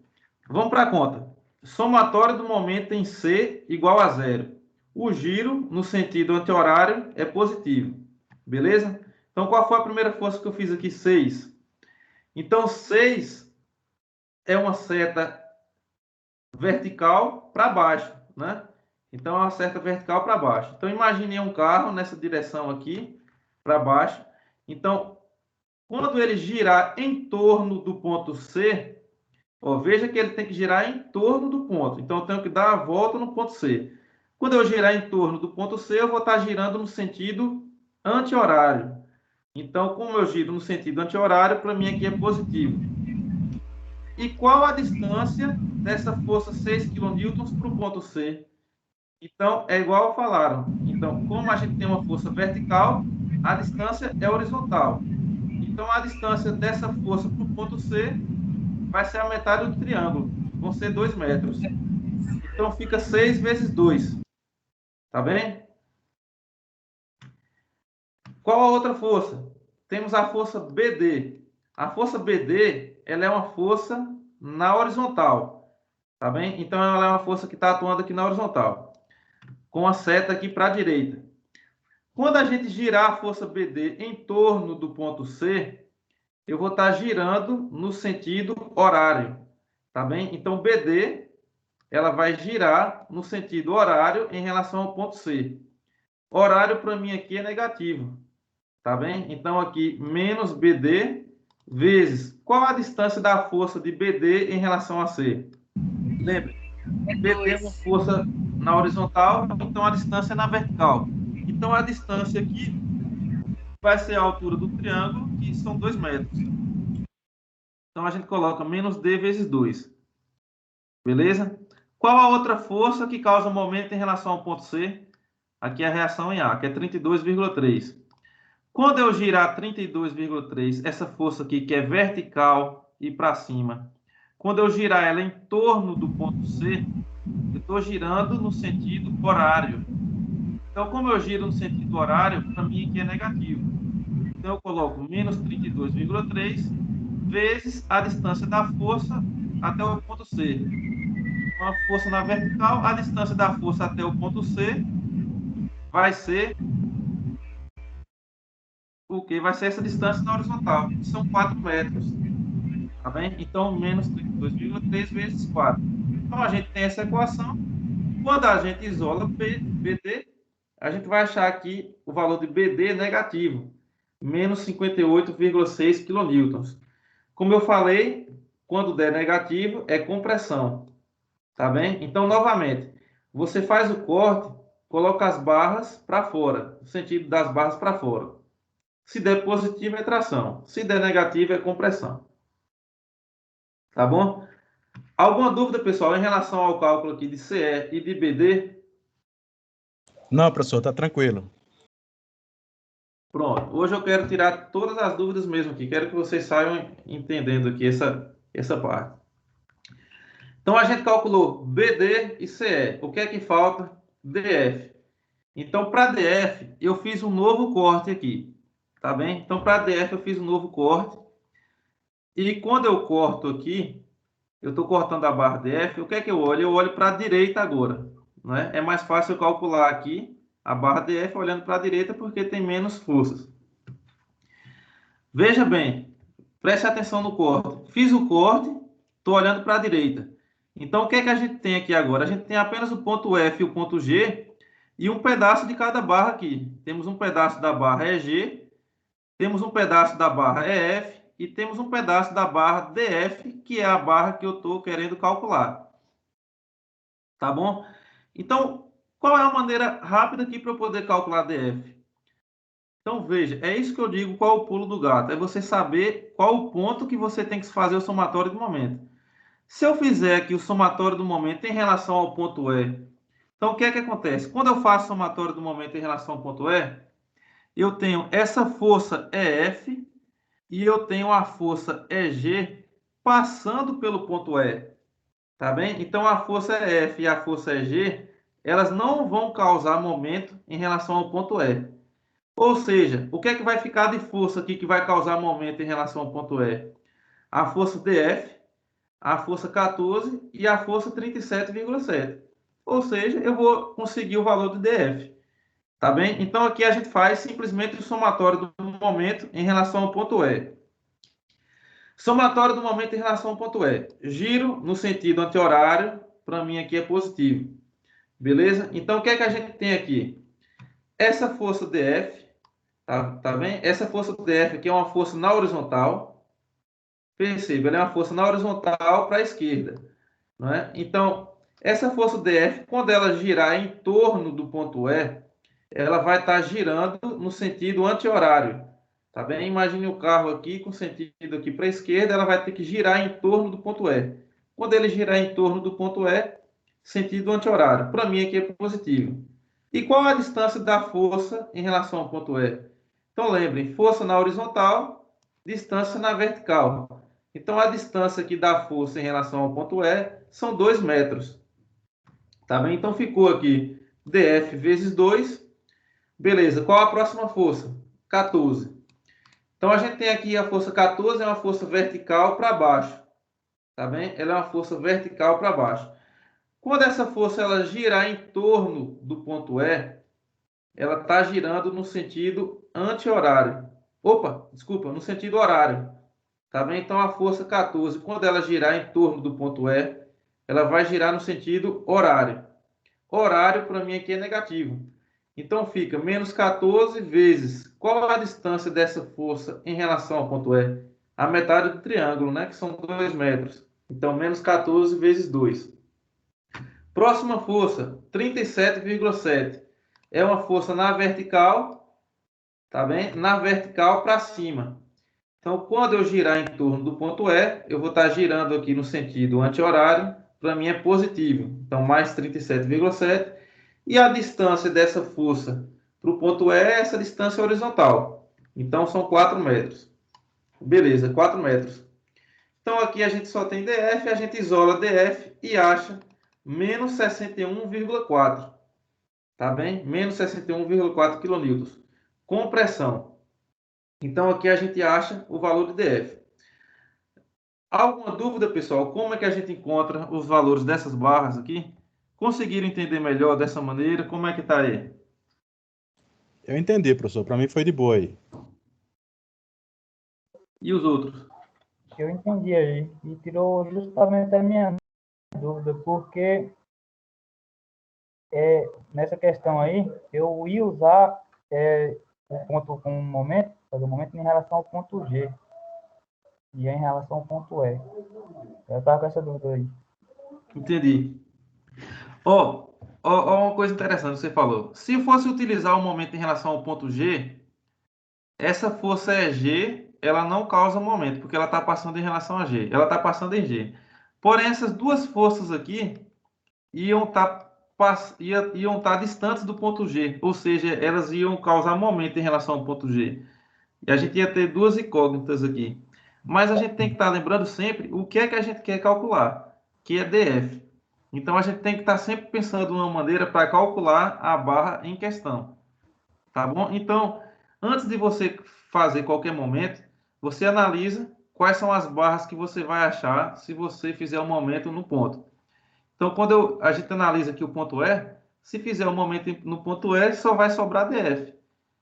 A: Vamos para a conta. Somatório do momento em C igual a 0. O giro, no sentido anti-horário, é positivo. Beleza? Então, qual foi a primeira força que eu fiz aqui? 6. Então, 6 é uma seta vertical para baixo, né? Então, é uma seta vertical para baixo. Então, imagine um carro nessa direção aqui, para baixo. Então, quando ele girar em torno do ponto C, ó, veja que ele tem que girar em torno do ponto. Então, eu tenho que dar a volta no ponto C. Quando eu girar em torno do ponto C, eu vou estar girando no sentido anti-horário. Então, como eu giro no sentido anti-horário, para mim aqui é positivo. E qual a distância dessa força 6 kN para o ponto C? Então, é igual falaram. Então, como a gente tem uma força vertical, a distância é horizontal. Então, a distância dessa força para o ponto C vai ser a metade do triângulo. Vão ser 2 metros. Então, fica 6 vezes 2. Tá bem? Qual a outra força? Temos a força BD. A força BD, ela é uma força na horizontal. Tá bem? Então, ela é uma força que está atuando aqui na horizontal. Com a seta aqui para a direita. Quando a gente girar a força BD em torno do ponto C, eu vou estar girando no sentido horário. Tá bem? Então, BD, ela vai girar no sentido horário em relação ao ponto C. Horário, para mim, aqui é negativo. Tá bem? Então, aqui, menos BD vezes... Qual a distância da força de BD em relação a C? Lembre, BD é uma força na horizontal, então a distância é na vertical. Então, a distância aqui vai ser a altura do triângulo, que são 2 metros. Então, a gente coloca menos D vezes 2. Beleza? Qual a outra força que causa momento em relação ao ponto C? Aqui é a reação em A, que é 32,3. Quando eu girar 32,3, essa força aqui, que é vertical e para cima, quando eu girar ela em torno do ponto C, eu estou girando no sentido horário. Então, como eu giro no sentido horário, para mim aqui é negativo. Então, eu coloco menos 32,3 vezes a distância da força até o ponto C. Uma força na vertical, a distância da força até o ponto C vai ser o que? Vai ser essa distância na horizontal, que são 4 metros. Tá bem? Então, menos 32,3 vezes 4. Então, a gente tem essa equação. Quando a gente isola BD, a gente vai achar aqui o valor de BD negativo, menos 58,6 kN. Como eu falei, quando der negativo, é compressão. Tá bem? Então, novamente, você faz o corte, coloca as barras para fora, no sentido das barras para fora. Se der positivo, é tração. Se der negativo, é compressão. Tá bom? Alguma dúvida, pessoal, em relação ao cálculo aqui de CE e de BD?
D: Não, professor, tá tranquilo.
A: Pronto. Hoje eu quero tirar todas as dúvidas mesmo aqui. Quero que vocês saiam entendendo aqui essa parte. Então, a gente calculou BD e CE. O que é que falta? DF. Então, para DF, eu fiz um novo corte aqui. Tá bem? Então, para DF, eu fiz um novo corte. E quando eu corto aqui, eu estou cortando a barra DF, o que é que eu olho? Eu olho para a direita agora. Né? É mais fácil eu calcular aqui a barra DF olhando para a direita porque tem menos forças. Veja bem, preste atenção no corte. Fiz o corte, estou olhando para a direita. Então, o que é que a gente tem aqui agora? A gente tem apenas o ponto F e o ponto G e um pedaço de cada barra aqui. Temos um pedaço da barra EG, temos um pedaço da barra EF e temos um pedaço da barra DF, que é a barra que eu estou querendo calcular. Tá bom? Então, qual é a maneira rápida aqui para eu poder calcular DF? Então, veja, é isso que eu digo, qual é o pulo do gato. É você saber qual o ponto que você tem que fazer o somatório do momento. Se eu fizer aqui o somatório do momento em relação ao ponto E, então o que é que acontece? Quando eu faço o somatório do momento em relação ao ponto E, eu tenho essa força EF e eu tenho a força EG passando pelo ponto E. Tá bem? Então, a força EF e a força EG, elas não vão causar momento em relação ao ponto E. Ou seja, o que é que vai ficar de força aqui que vai causar momento em relação ao ponto E? A força DF, a força 14 e a força 37,7. Ou seja, eu vou conseguir o valor de DF. Tá bem? Então, aqui a gente faz simplesmente o somatório do momento em relação ao ponto E. Somatório do momento em relação ao ponto E. Giro no sentido anti-horário, para mim aqui é positivo. Beleza? Então, o que é que a gente tem aqui? Essa força DF, tá bem? Essa força DF aqui é uma força na horizontal. Perceba, ela é uma força na horizontal para a esquerda. Não é? Então, Essa força DF, quando ela girar em torno do ponto E, ela vai estar girando no sentido anti-horário. Tá bem? Imagine o carro aqui com sentido aqui para a esquerda, ela vai ter que girar em torno do ponto E. Quando ele girar em torno do ponto E, sentido anti-horário. Para mim aqui é positivo. E qual a distância da força em relação ao ponto E? Então lembrem, força na horizontal, distância na vertical. Então a distância aqui da força em relação ao ponto E são 2 metros. Tá bem? Então ficou aqui DF vezes 2. Beleza, qual a próxima força? 14. Então a gente tem aqui a força 14, é uma força vertical para baixo. Tá bem? Ela é uma força vertical para baixo. Quando essa força ela girar em torno do ponto E, ela está girando no sentido anti-horário. Opa, desculpa, no sentido horário. Tá bem? Então a força 14, quando ela girar em torno do ponto E, ela vai girar no sentido horário. Horário para mim aqui é negativo. Então fica menos 14 vezes. Qual a distância dessa força em relação ao ponto E? A metade do triângulo, né? Que são 2 metros. Então menos 14 vezes 2. Próxima força, 37,7. É uma força na vertical, tá bem? Na vertical para cima. Então, quando eu girar em torno do ponto E, eu vou estar girando aqui no sentido anti-horário. Para mim é positivo. Então, mais 37,7. E a distância dessa força para o ponto E é essa distância horizontal. Então, são 4 metros. Beleza, 4 metros. Então, aqui a gente só tem DF, a gente isola DF e acha menos 61,4. Tá bem? Menos 61,4 kN. Com pressão. Então, aqui a gente acha o valor de DF. Alguma dúvida, pessoal? Como é que a gente encontra os valores dessas barras aqui? Conseguiram entender melhor dessa maneira? Como é que está aí?
D: Eu entendi, professor. Para mim foi de boa aí.
A: E os outros?
H: Eu entendi aí. E tirou justamente a minha dúvida, porque nessa questão aí, eu ia usar o ponto com momento, fazer o momento em relação ao ponto G. E em relação ao ponto E. Eu estava com essa dúvida aí.
A: Entendi. Ó, uma coisa interessante que você falou. Se fosse utilizar o momento em relação ao ponto G, essa força é G, ela não causa momento, porque ela está passando em relação a G. Ela está passando em G. Porém, essas duas forças aqui iam estar distantes do ponto G, ou seja, elas iam causar momento em relação ao ponto G. E a gente ia ter duas incógnitas aqui. Mas a gente tem que estar lembrando sempre o que é que a gente quer calcular, que é DF. Então a gente tem que estar sempre pensando uma maneira para calcular a barra em questão. Tá bom? Então, antes de você fazer qualquer momento, você analisa quais são as barras que você vai achar se você fizer um momento no ponto. Então, quando a gente analisa aqui o ponto E, se fizer um momento no ponto E, só vai sobrar DF,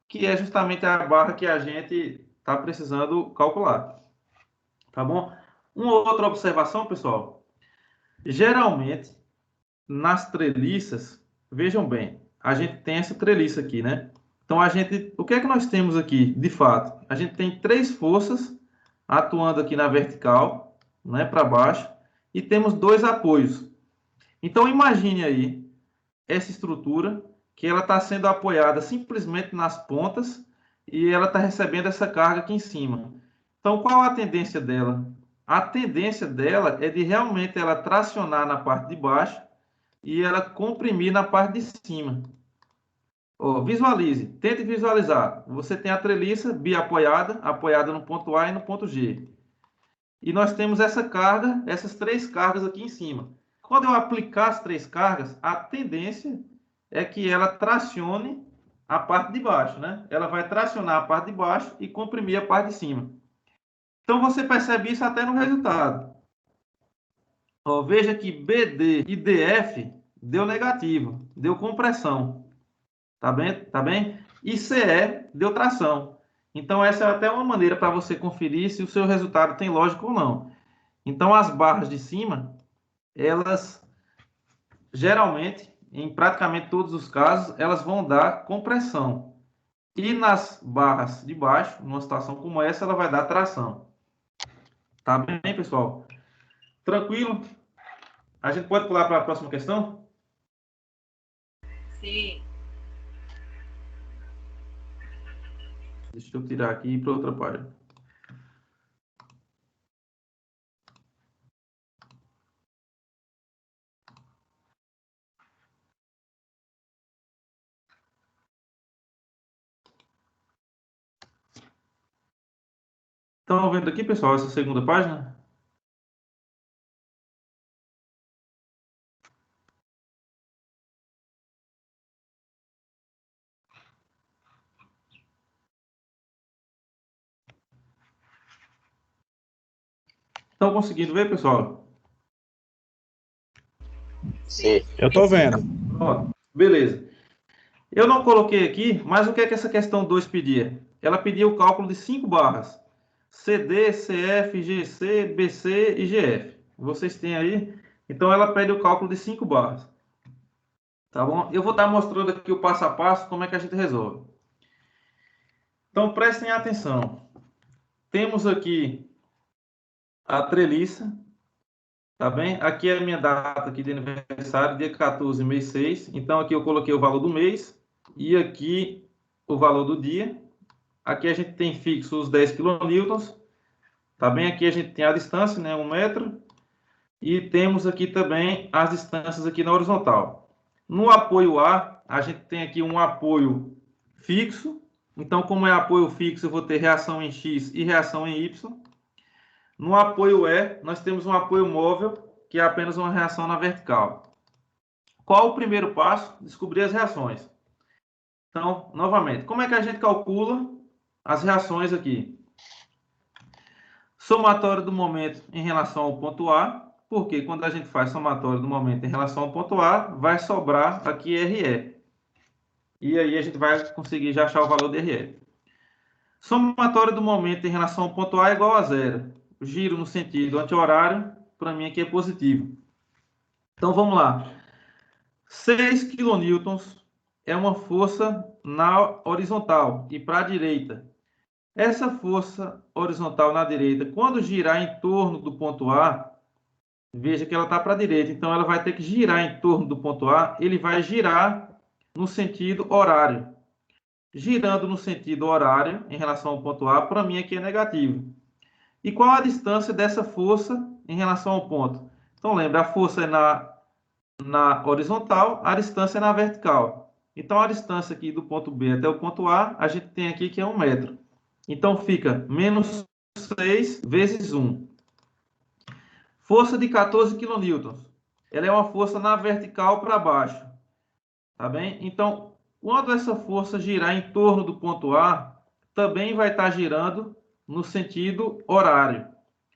A: que é justamente a barra que a gente está precisando calcular. Tá bom? Uma outra observação, pessoal. Geralmente, nas treliças, vejam bem, a gente tem essa treliça aqui, né? Então, o que é que nós temos aqui, de fato? A gente tem 3 forças atuando aqui na vertical, né, para baixo, e temos 2 apoios. Então, imagine aí essa estrutura que ela está sendo apoiada simplesmente nas pontas e ela está recebendo essa carga aqui em cima. Então, qual a tendência dela? A tendência dela é de realmente ela tracionar na parte de baixo e ela comprimir na parte de cima. Visualize, tente visualizar. Você tem a treliça biapoiada, apoiada no ponto A e no ponto G. E nós temos essa carga, essas 3 cargas aqui em cima. Quando eu aplicar as 3 cargas, a tendência é que ela tracione a parte de baixo, né? Ela vai tracionar a parte de baixo e comprimir a parte de cima. Então, você percebe isso até no resultado. Veja que BD e DF deu negativo, deu compressão. Tá bem? Tá bem? E CE deu tração. Então, essa é até uma maneira para você conferir se o seu resultado tem lógica ou não. Então, as barras de cima, elas, geralmente, em praticamente todos os casos, elas vão dar compressão. E nas barras de baixo, numa situação como essa, ela vai dar tração. Tá bem, pessoal? Tranquilo? A gente pode pular para a próxima questão?
F: Sim.
A: Deixa eu tirar aqui para outra página. Estão vendo aqui, pessoal, essa segunda página? Estão conseguindo ver, pessoal?
C: Sim.
D: Eu tô vendo.
A: Pronto, beleza. Eu não coloquei aqui, mas o que é que essa questão 2 pedia? Ela pedia o cálculo de 5 barras. CD, CF, GC, BC e GF. Vocês têm aí? Então, ela pede o cálculo de 5 barras. Tá bom? Eu vou estar mostrando aqui o passo a passo, como é que a gente resolve. Então, prestem atenção. Temos aqui a treliça. Tá bem? Aqui é a minha data aqui de aniversário, dia 14, mês 6. Então, aqui eu coloquei o valor do mês e aqui o valor do dia. Aqui a gente tem fixo os 10 kN. Tá bem? Aqui a gente tem a distância, né? 1 metro. E temos aqui também as distâncias aqui na horizontal. No apoio A gente tem aqui um apoio fixo. Então, como é apoio fixo, eu vou ter reação em X e reação em Y. No apoio E, nós temos um apoio móvel, que é apenas uma reação na vertical. Qual o primeiro passo? Descobrir as reações. Então, novamente, como é que a gente calcula as reações aqui? Somatório do momento em relação ao ponto A, porque quando a gente faz somatório do momento em relação ao ponto A, vai sobrar aqui RE. E aí a gente vai conseguir já achar o valor de RE. Somatório do momento em relação ao ponto A é igual a zero. O giro no sentido anti-horário, para mim aqui é positivo. Então vamos lá. 6 kN é uma força na horizontal e para a direita. Essa força horizontal na direita, quando girar em torno do ponto A, veja que ela está para a direita, então ela vai ter que girar em torno do ponto A, ele vai girar no sentido horário. Girando no sentido horário, em relação ao ponto A, para mim aqui é negativo. E qual a distância dessa força em relação ao ponto? Então lembra, a força é na horizontal, a distância é na vertical. Então a distância aqui do ponto B até o ponto A, a gente tem aqui que é 1 metro. Então fica menos 6 vezes 1. Força de 14 kN. Ela é uma força na vertical para baixo. Tá bem? Então, quando essa força girar em torno do ponto A, também vai estar girando no sentido horário.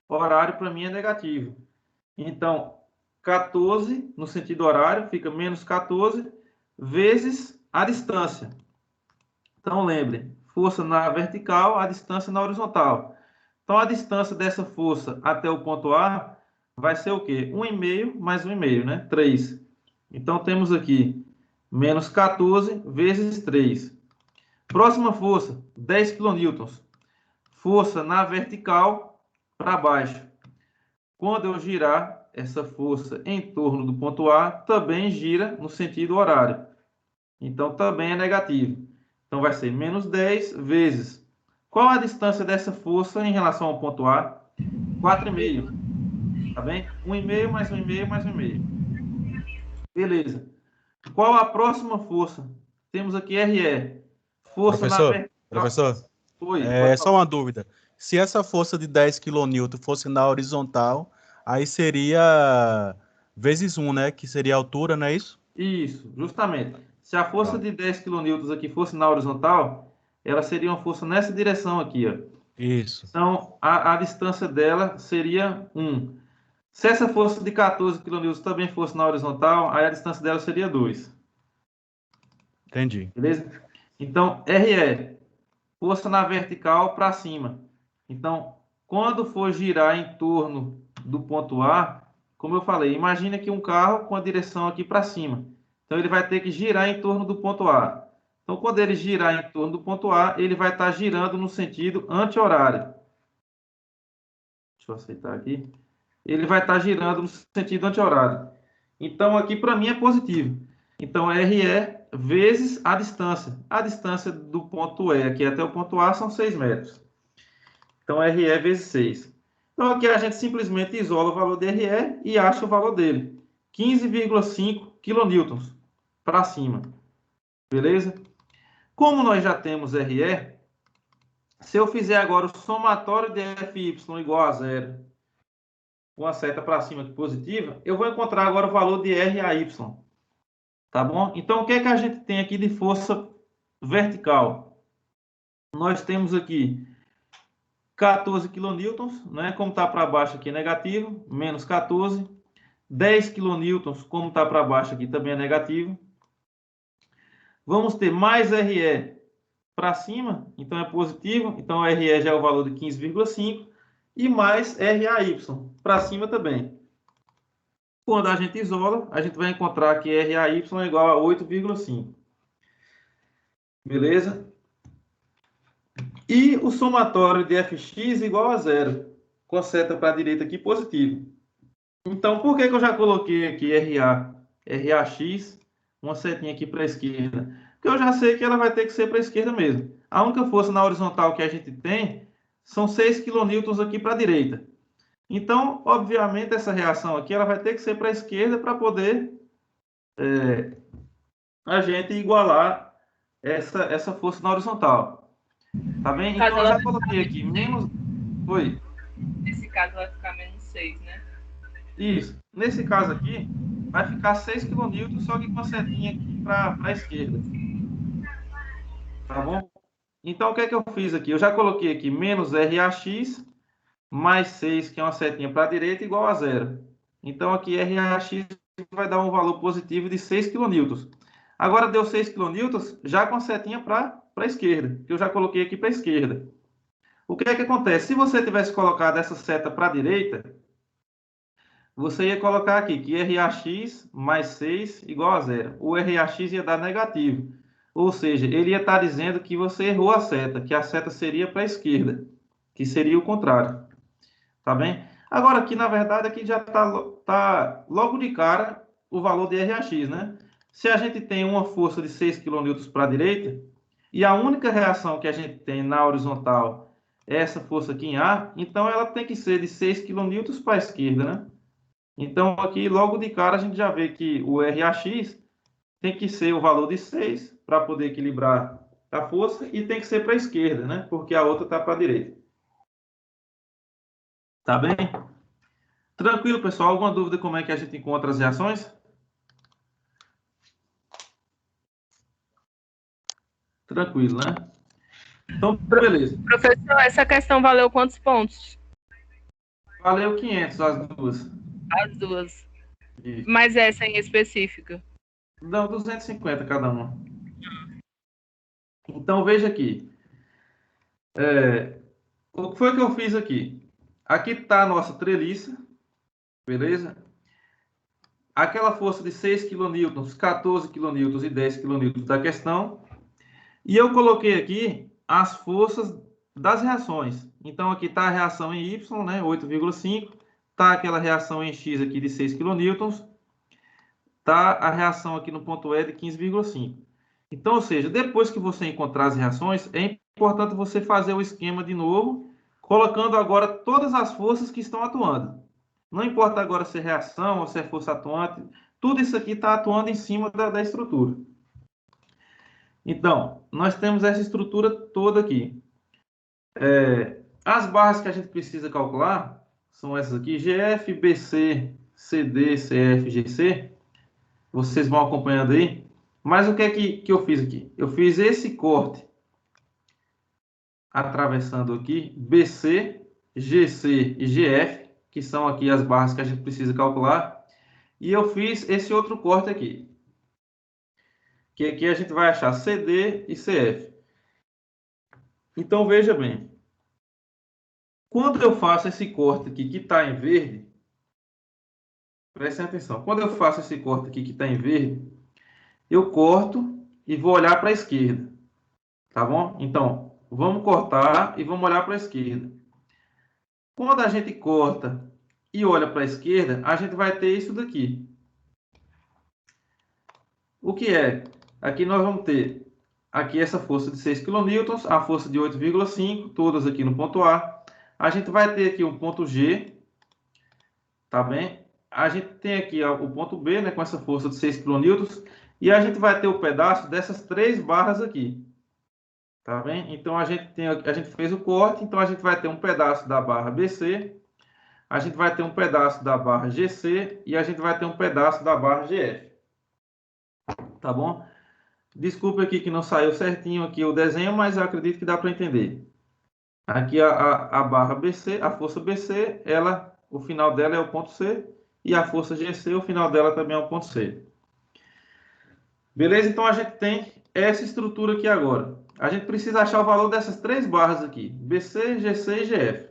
A: Horário para mim é negativo. Então, 14 no sentido horário fica menos 14 vezes a distância. Então, lembre, força na vertical, a distância na horizontal. Então, a distância dessa força até o ponto A vai ser o quê? 1,5 mais 1,5, né? 3. Então, temos aqui menos 14 vezes 3. Próxima força, 10 kN. Força na vertical para baixo. Quando eu girar essa força em torno do ponto A, também gira no sentido horário. Então, também é negativo. Então, vai ser menos 10 vezes. Qual a distância dessa força em relação ao ponto A? 4,5. Tá bem? 1,5 mais 1,5 mais 1,5. Beleza. Qual a próxima força? Temos aqui RE. Força na vertical.
D: Professor,
A: Oi,
D: só uma dúvida. Se essa força de 10 kN fosse na horizontal, aí seria vezes 1, né? Que seria a altura, não é isso?
A: Isso, justamente. Se a força de 10 kN aqui fosse na horizontal, ela seria uma força nessa direção aqui, ó.
D: Isso.
A: Então, a distância dela seria 1. Se essa força de 14 kN também fosse na horizontal, aí a distância dela seria 2.
D: Entendi.
A: Beleza? Então, RE, força na vertical para cima. Então, quando for girar em torno do ponto A, como eu falei, imagine que um carro com a direção aqui para cima. Então, ele vai ter que girar em torno do ponto A. Então, quando ele girar em torno do ponto A, ele vai estar girando no sentido anti-horário. Deixa eu aceitar aqui. Ele vai estar girando no sentido anti-horário. Então, aqui para mim é positivo. Então, RE vezes a distância. A distância do ponto E aqui até o ponto A são 6 metros. Então, RE vezes 6. Então, aqui a gente simplesmente isola o valor de RE e acha o valor dele. 15,5 kN para cima. Beleza? Como nós já temos RE, se eu fizer agora o somatório de FY igual a 0, com a seta para cima aqui positiva, eu vou encontrar agora o valor de RAY. Tá bom? Então, o que é que a gente tem aqui de força vertical? Nós temos aqui 14 kN, né? Como está para baixo aqui é negativo, menos 14. 10 kN, como está para baixo aqui também é negativo. Vamos ter mais RE para cima, então é positivo. Então, RE já é o valor de 15,5. E mais RAY para cima também. Quando a gente isola, a gente vai encontrar que RAY é igual a 8,5. Beleza? E o somatório de FX igual a 0. Com a seta para a direita aqui positivo. Então, por que eu já coloquei aqui RAX, uma setinha aqui para a esquerda? Porque eu já sei que ela vai ter que ser para a esquerda mesmo. A única força na horizontal que a gente tem são 6 kN aqui para a direita. Então, obviamente, essa reação aqui ela vai ter que ser para a esquerda para poder a gente igualar essa força na horizontal. Tá bem? Então, eu já coloquei aqui menos... Oi.
F: Nesse caso vai ficar menos 6, né?
A: Isso. Nesse caso aqui, vai ficar 6 kN, só que com a setinha aqui para a esquerda. Tá bom? Então, o que é que eu fiz aqui? Eu já coloquei aqui menos RAX mais 6, que é uma setinha para a direita, igual a 0. Então, aqui RAX vai dar um valor positivo de 6 kN. Agora, deu 6 kN já com a setinha para a esquerda, que eu já coloquei aqui para a esquerda. O que é que acontece? Se você tivesse colocado essa seta para a direita, você ia colocar aqui que RAX mais 6 igual a 0. O RAX ia dar negativo. Ou seja, ele ia estar dizendo que você errou a seta, que a seta seria para a esquerda, que seria o contrário. Tá bem? Agora, aqui, na verdade, aqui já tá logo de cara o valor de RAX, né? Se a gente tem uma força de 6 kN para a direita, e a única reação que a gente tem na horizontal é essa força aqui em A, então ela tem que ser de 6 kN para a esquerda, né? Então, aqui, logo de cara, a gente já vê que o RAX tem que ser o valor de 6 para poder equilibrar a força e tem que ser para a esquerda, né? Porque a outra está para a direita. Tá bem? Tranquilo, pessoal? Alguma dúvida como é que a gente encontra as reações? Tranquilo, né? Então, beleza.
F: Professor, essa questão valeu quantos pontos?
A: Valeu 500 as duas.
F: As duas.
A: Isso.
F: Mas essa em específica?
A: Não, 250 cada uma. Então, veja aqui. O que foi que eu fiz aqui? Aqui está a nossa treliça. Beleza? Aquela força de 6 kN, 14 kN e 10 kN da questão. E eu coloquei aqui as forças das reações. Então, aqui está a reação em Y, né, 8,5. Está aquela reação em X aqui de 6 kN. Está a reação aqui no ponto E de 15,5. Então, ou seja, depois que você encontrar as reações, é importante você fazer o esquema de novo, colocando agora todas as forças que estão atuando. Não importa agora se é reação ou se é força atuante, tudo isso aqui está atuando em cima da estrutura. Então, nós temos essa estrutura toda aqui. As barras que a gente precisa calcular são essas aqui, GF, BC, CD, CF, GC. Vocês vão acompanhando aí. Mas o que é que eu fiz aqui? Eu fiz esse corte atravessando aqui BC, GC e GF, que são aqui as barras que a gente precisa calcular. E eu fiz esse outro corte aqui, que aqui a gente vai achar CD e CF. Então, veja bem. Quando eu faço esse corte aqui que está em verde, prestem atenção. Quando eu faço esse corte aqui que está em verde, eu corto e vou olhar para a esquerda. Tá bom? Então, vamos cortar e vamos olhar para a esquerda. Quando a gente corta e olha para a esquerda, a gente vai ter isso daqui. O que é? Aqui nós vamos ter aqui essa força de 6 kN, a força de 8,5, todas aqui no ponto A. A gente vai ter aqui um ponto G, tá bem? A gente tem aqui ó, o ponto B, né, com essa força de 6 kN, e a gente vai ter o pedaço dessas 3 barras aqui. Tá bem? Então a gente fez o corte, então a gente vai ter um pedaço da barra BC, a gente vai ter um pedaço da barra GC e a gente vai ter um pedaço da barra GF. Tá bom? Desculpa aqui que não saiu certinho aqui o desenho, mas eu acredito que dá para entender. Aqui a barra BC, a força BC, o final dela é o ponto C, e a força GC, o final dela também é o ponto C. Beleza? Então a gente tem essa estrutura aqui agora. A gente precisa achar o valor dessas 3 barras aqui, BC, GC e GF.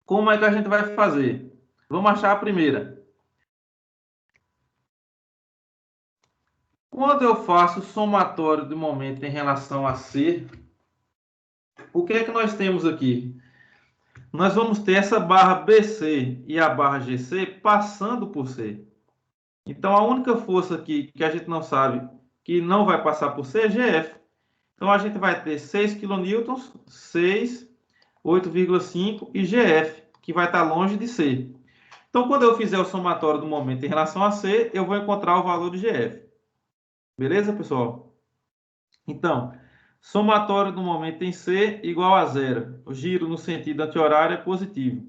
A: Como é que a gente vai fazer? Vamos achar a primeira. Quando eu faço o somatório do momento em relação a C, o que é que nós temos aqui? Nós vamos ter essa barra BC e a barra GC passando por C. Então, a única força aqui que a gente não sabe que não vai passar por C é GF. Então, a gente vai ter 6 kN, 6, 8,5 e GF, que vai estar longe de C. Então, quando eu fizer o somatório do momento em relação a C, eu vou encontrar o valor de GF. Beleza, pessoal? Então, somatório do momento em C igual a zero. O giro no sentido anti-horário é positivo.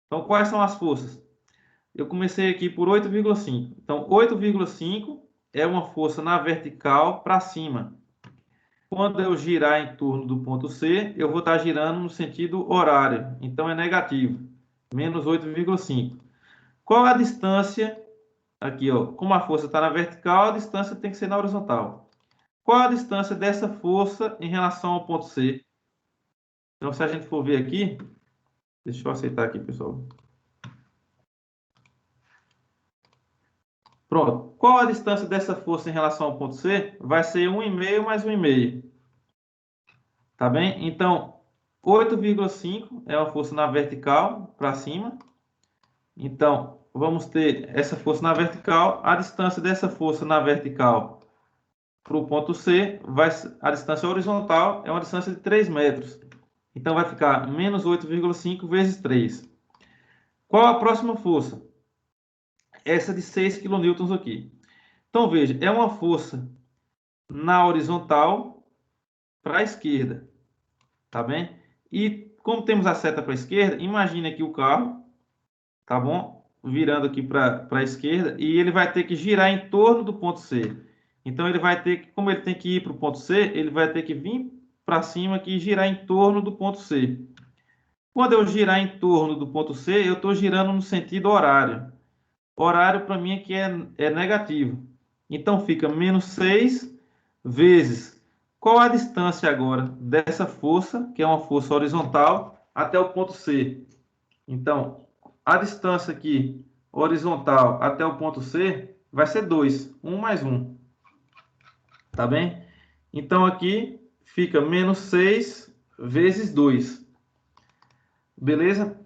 A: Então, quais são as forças? Eu comecei aqui por 8,5. Então, 8,5 é uma força na vertical para cima. Quando eu girar em torno do ponto C, eu vou estar girando no sentido horário. Então, é negativo. Menos 8,5. Qual a distância? Aqui, ó. Como a força está na vertical, a distância tem que ser na horizontal. Qual a distância dessa força em relação ao ponto C? Então, se a gente for ver aqui... Deixa eu aceitar aqui, pessoal. Pronto. Qual a distância dessa força em relação ao ponto C? Vai ser 1,5 mais 1,5. Tá bem? Então, 8,5 é uma força na vertical, para cima. Então, vamos ter essa força na vertical. A distância dessa força na vertical para o ponto C, a distância horizontal é uma distância de 3 metros. Então, vai ficar menos 8,5 vezes 3. Qual a próxima força? Essa de 6 kN aqui. Então, veja, é uma força na horizontal para a esquerda. Tá bem? E como temos a seta para a esquerda, imagine aqui o carro, tá bom? Virando aqui para a esquerda, e ele vai ter que girar em torno do ponto C. Então, ele vai ter que, como ele tem que ir para o ponto C, ele vai ter que vir para cima aqui e girar em torno do ponto C. Quando eu girar em torno do ponto C, eu estou girando no sentido horário. Horário para mim aqui é negativo. Então, fica menos 6 vezes. Qual a distância agora dessa força, que é uma força horizontal, até o ponto C? Então, a distância aqui, horizontal até o ponto C, vai ser 2. 1 mais 1. Tá bem? Então, aqui fica menos 6 vezes 2. Beleza?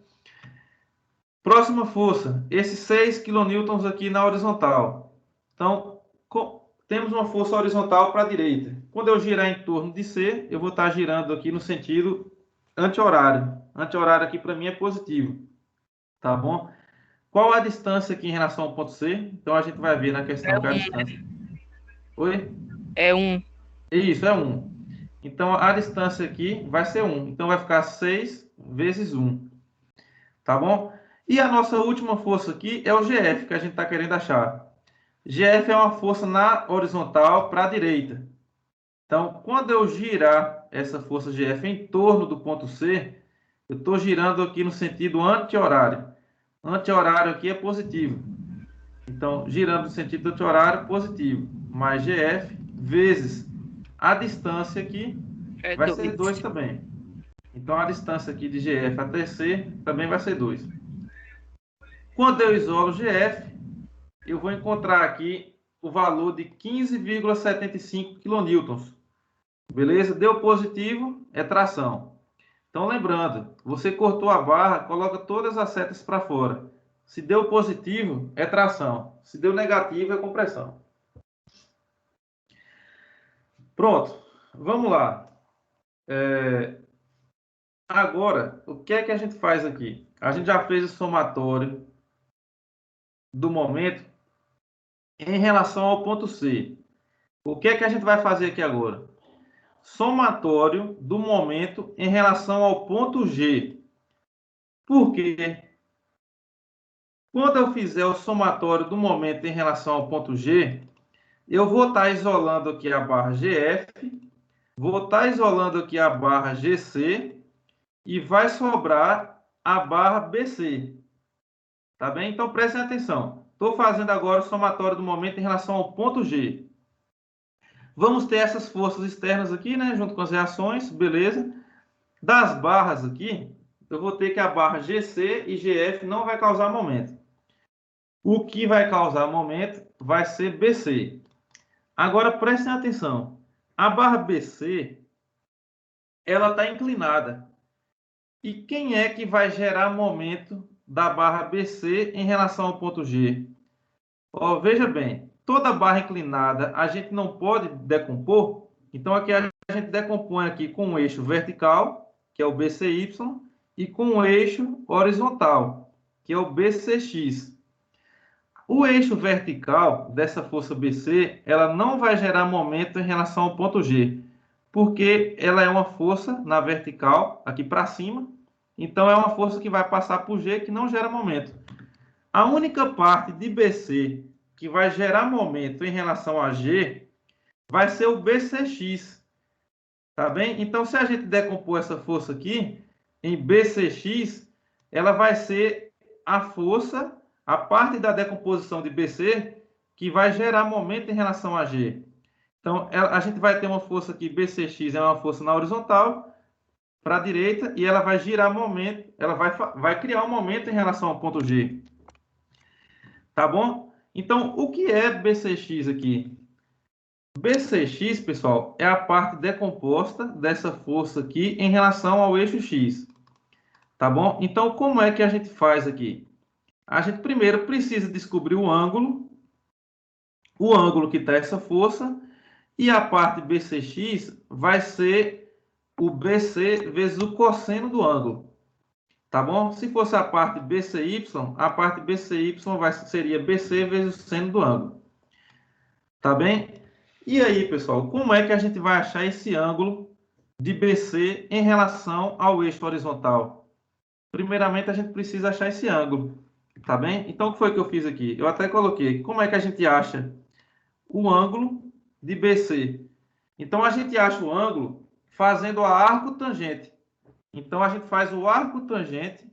A: Próxima força, esses 6 kN aqui na horizontal. Então, temos uma força horizontal para a direita. Quando eu girar em torno de C, eu vou estar girando aqui no sentido anti-horário. Anti-horário aqui para mim é positivo. Tá bom? Qual a distância aqui em relação ao ponto C? Então, a gente vai ver na questão que é a distância. Oi?
F: É 1.
A: Isso, é 1. Então, a distância aqui vai ser 1. Então, vai ficar 6 vezes 1. Tá bom? E a nossa última força aqui é o GF, que a gente está querendo achar. GF é uma força na horizontal para a direita. Então, quando eu girar essa força GF em torno do ponto C, eu estou girando aqui no sentido anti-horário. Anti-horário aqui é positivo. Então, girando no sentido anti-horário, positivo. Mais GF vezes a distância aqui vai ser 2 também. Então, a distância aqui de GF até C também vai ser 2. Quando eu isolo GF, eu vou encontrar aqui o valor de 15,75 kN. Beleza? Deu positivo, é tração. Então, lembrando, você cortou a barra, coloca todas as setas para fora. Se deu positivo, é tração. Se deu negativo, é compressão. Pronto, vamos lá. Agora, o que é que a gente faz aqui? A gente já fez o somatório do momento em relação ao ponto C. O que é que a gente vai fazer aqui agora? Somatório do momento em relação ao ponto G. Por quê? Quando eu fizer o somatório do momento em relação ao ponto G, eu vou estar isolando aqui a barra GF, vou estar isolando aqui a barra GC e vai sobrar a barra BC. Tá bem? Então, prestem atenção. Estou fazendo agora o somatório do momento em relação ao ponto G. Vamos ter essas forças externas aqui, né? Junto com as reações, beleza? Das barras aqui, eu vou ter que a barra GC e GF não vai causar momento. O que vai causar momento vai ser BC. Agora, prestem atenção. A barra BC, ela está inclinada. E quem é que vai gerar momento da barra BC em relação ao ponto G? Ó, veja bem, toda barra inclinada a gente não pode decompor. Então, aqui a gente decompõe aqui com o eixo vertical, que é o BCY, e com o eixo horizontal, que é o BCX. O eixo vertical dessa força BC, ela não vai gerar momento em relação ao ponto G, porque ela é uma força na vertical, aqui para cima, então é uma força que vai passar por G que não gera momento. A única parte de BC que vai gerar momento em relação a G vai ser o BCX, tá bem? Então, se a gente decompor essa força aqui em BCX, ela vai ser a força, a parte da decomposição de BC, que vai gerar momento em relação a G. Então, a gente vai ter uma força aqui, BCX é uma força na horizontal, para a direita, e ela vai girar momento, ela vai criar um momento em relação ao ponto G. Tá bom? Então, o que é BCX aqui? BCX, pessoal, é a parte decomposta dessa força aqui em relação ao eixo X. Tá bom? Então, como é que a gente faz aqui? A gente primeiro precisa descobrir o ângulo que está essa força, e a parte BCX vai ser o BC vezes o cosseno do ângulo. Tá bom? Se fosse a parte BCY seria BC vezes o seno do ângulo. Tá bem? E aí, pessoal, como é que a gente vai achar esse ângulo de BC em relação ao eixo horizontal? Primeiramente, a gente precisa achar esse ângulo. Tá bem? Então, o que foi que eu fiz aqui? Eu até coloquei. Como é que a gente acha o ângulo de BC? Então, a gente acha o ângulo fazendo a arco tangente. Então, a gente faz o arco tangente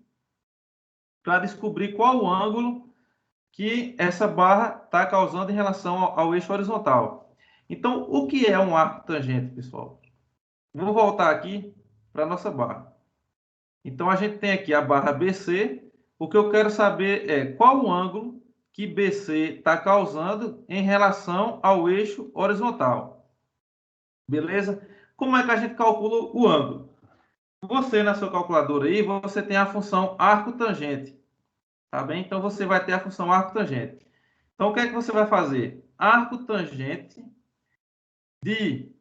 A: para descobrir qual o ângulo que essa barra está causando em relação ao eixo horizontal. Então, o que é um arco tangente, pessoal? Vou voltar aqui para a nossa barra. Então, a gente tem aqui a barra BC. O que eu quero saber é qual o ângulo que BC está causando em relação ao eixo horizontal. Beleza? Como é que a gente calcula o ângulo? Você, na sua calculadora aí, você tem a função arco tangente. Tá bem? Então, você vai ter a função arco tangente. Então, o que é que você vai fazer? Arco tangente de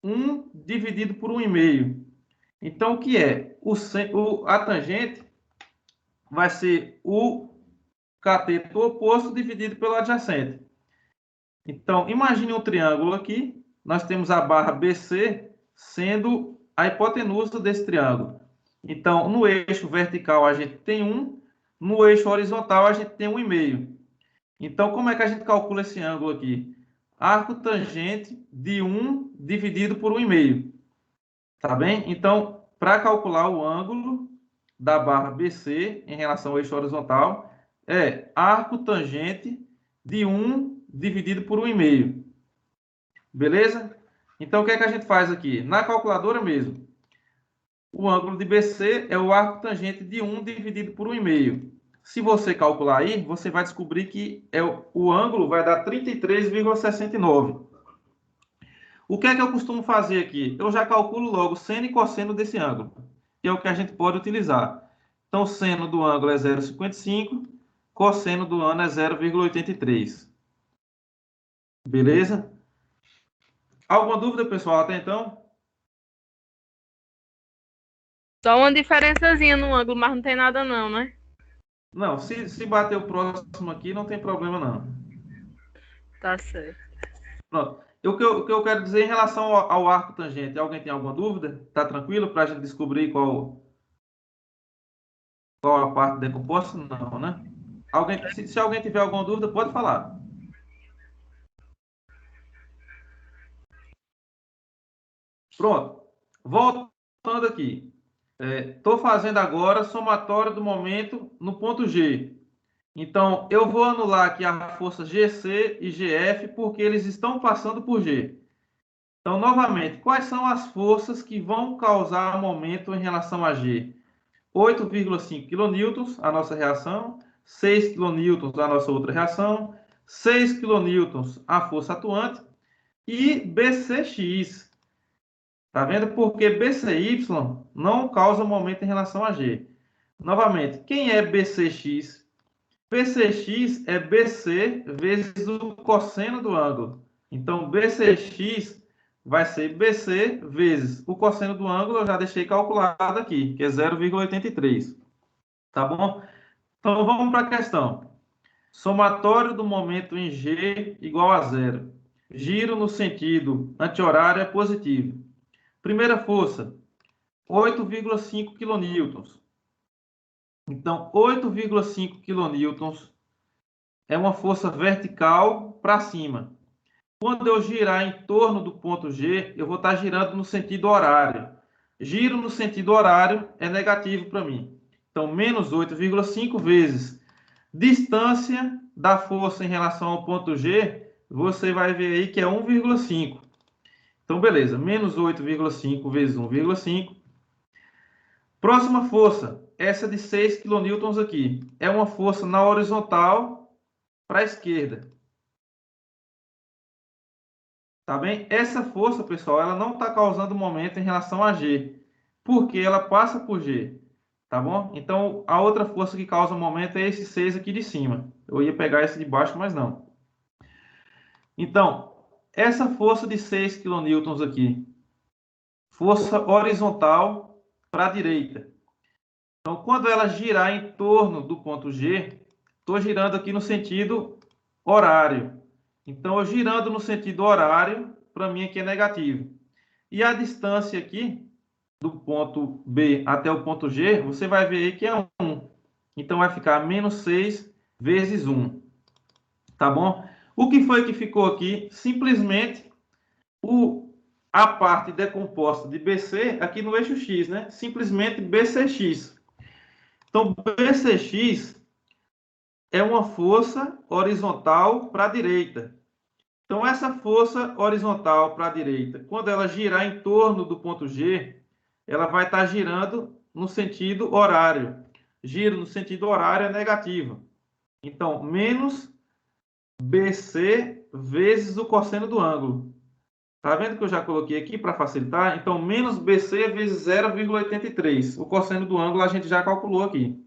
A: 1 dividido por 1,5. Então, o que é? A tangente vai ser o cateto oposto dividido pelo adjacente. Então, imagine um triângulo aqui. Nós temos a barra BC sendo a hipotenusa desse triângulo. Então, no eixo vertical, a gente tem 1. No eixo horizontal, a gente tem 1,5. Então, como é que a gente calcula esse ângulo aqui? Arco tangente de 1 dividido por 1,5. Tá bem? Então, para calcular o ângulo da barra BC em relação ao eixo horizontal, é arco tangente de 1 dividido por 1,5. Beleza? Então, o que é que a gente faz aqui? Na calculadora mesmo. O ângulo de BC é o arco tangente de 1 dividido por 1,5. Se você calcular aí, você vai descobrir que o ângulo vai dar 33,69. O que é que eu costumo fazer aqui? Eu já calculo logo seno e cosseno desse ângulo, que é o que a gente pode utilizar. Então, seno do ângulo é 0,55, cosseno do ângulo é 0,83. Beleza? Alguma dúvida, pessoal, até então?
F: Só uma diferençazinha no ângulo, mas não tem nada não, né?
A: Não, se bater o próximo aqui, não tem problema, não.
F: Tá certo.
A: Pronto. O que eu quero dizer em relação ao arco tangente, alguém tem alguma dúvida? Tá tranquilo para a gente descobrir qual a parte decomposta? Não, né? Se alguém tiver alguma dúvida, pode falar. Pronto. Voltando aqui. Estou fazendo agora somatório do momento no ponto G. Então, eu vou anular aqui a força GC e GF porque eles estão passando por G. Então, novamente, quais são as forças que vão causar momento em relação a G? 8,5 kN a nossa reação, 6 kN a nossa outra reação, 6 kN a força atuante e BCX. Tá vendo? Porque BCY não causa momento em relação a G. Novamente, quem é BCX? BCX é BC vezes o cosseno do ângulo. Então, BCX vai ser BC vezes o cosseno do ângulo, eu já deixei calculado aqui, que é 0,83. Tá bom? Então, vamos para a questão. Somatório do momento em G igual a zero. Giro no sentido anti-horário é positivo. Primeira força, 8,5 kN. Então, 8,5 kN é uma força vertical para cima. Quando eu girar em torno do ponto G, eu vou estar girando no sentido horário. Giro no sentido horário é negativo para mim. Então, menos 8,5 vezes distância da força em relação ao ponto G, você vai ver aí que é 1,5. Então, beleza. Menos 8,5 vezes 1,5. Próxima força, essa de 6 kN aqui. É uma força na horizontal para a esquerda. Tá bem? Essa força, pessoal, ela não está causando momento em relação a G, porque ela passa por G. Tá bom? Então, a outra força que causa momento é esse 6 aqui de cima. Eu ia pegar esse de baixo, mas não. Então, essa força de 6 kN aqui, força horizontal para a direita. Então, quando ela girar em torno do ponto G, estou girando aqui no sentido horário. Então, eu girando no sentido horário, para mim aqui é negativo. E a distância aqui, do ponto B até o ponto G, você vai ver aí que é 1. Então, vai ficar menos 6 vezes 1. Tá bom? O que foi que ficou aqui? Simplesmente a parte decomposta de BC aqui no eixo X, né? Simplesmente BCX. Então, BCX é uma força horizontal para a direita. Então, essa força horizontal para a direita, quando ela girar em torno do ponto G, ela vai estar girando no sentido horário. Giro no sentido horário é negativo. Então, menos BC vezes o cosseno do ângulo. Tá vendo que eu já coloquei aqui para facilitar? Então, menos BC vezes 0,83. O cosseno do ângulo a gente já calculou aqui.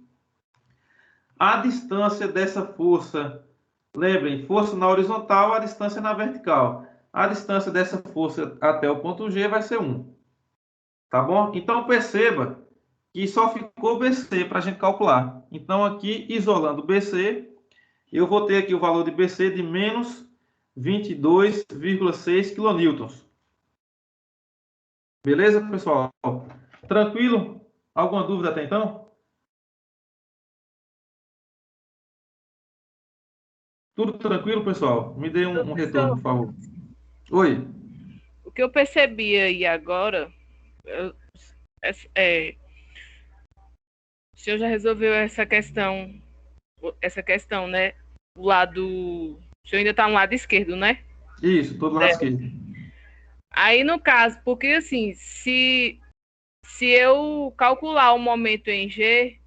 A: A distância dessa força, lembrem, força na horizontal, a distância na vertical. A distância dessa força até o ponto G vai ser 1. Tá bom? Então, perceba que só ficou BC para a gente calcular. Então, aqui, isolando BC, eu vou ter aqui o valor de BC de menos 22,6 kN. Beleza, pessoal? Tranquilo? Alguma dúvida até então? Tudo tranquilo, pessoal? Me dê um retorno, por favor. Oi.
F: O que eu percebi aí agora, o senhor já resolveu essa questão, né? O lado, o senhor ainda está no lado esquerdo, né?
A: Isso, todo lado esquerdo.
F: Aí, no caso, porque assim, se eu calcular o momento em G,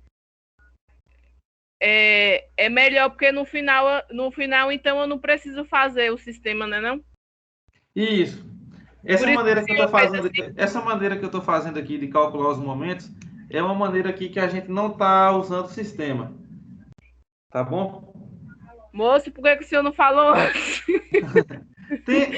F: é melhor, porque no final, então, eu não preciso fazer o sistema, né, não?
A: Isso. Essa maneira que eu estou fazendo aqui de calcular os momentos é uma maneira aqui que a gente não está usando o sistema. Tá bom?
F: Moço, por que o senhor não falou antes?
A: Tem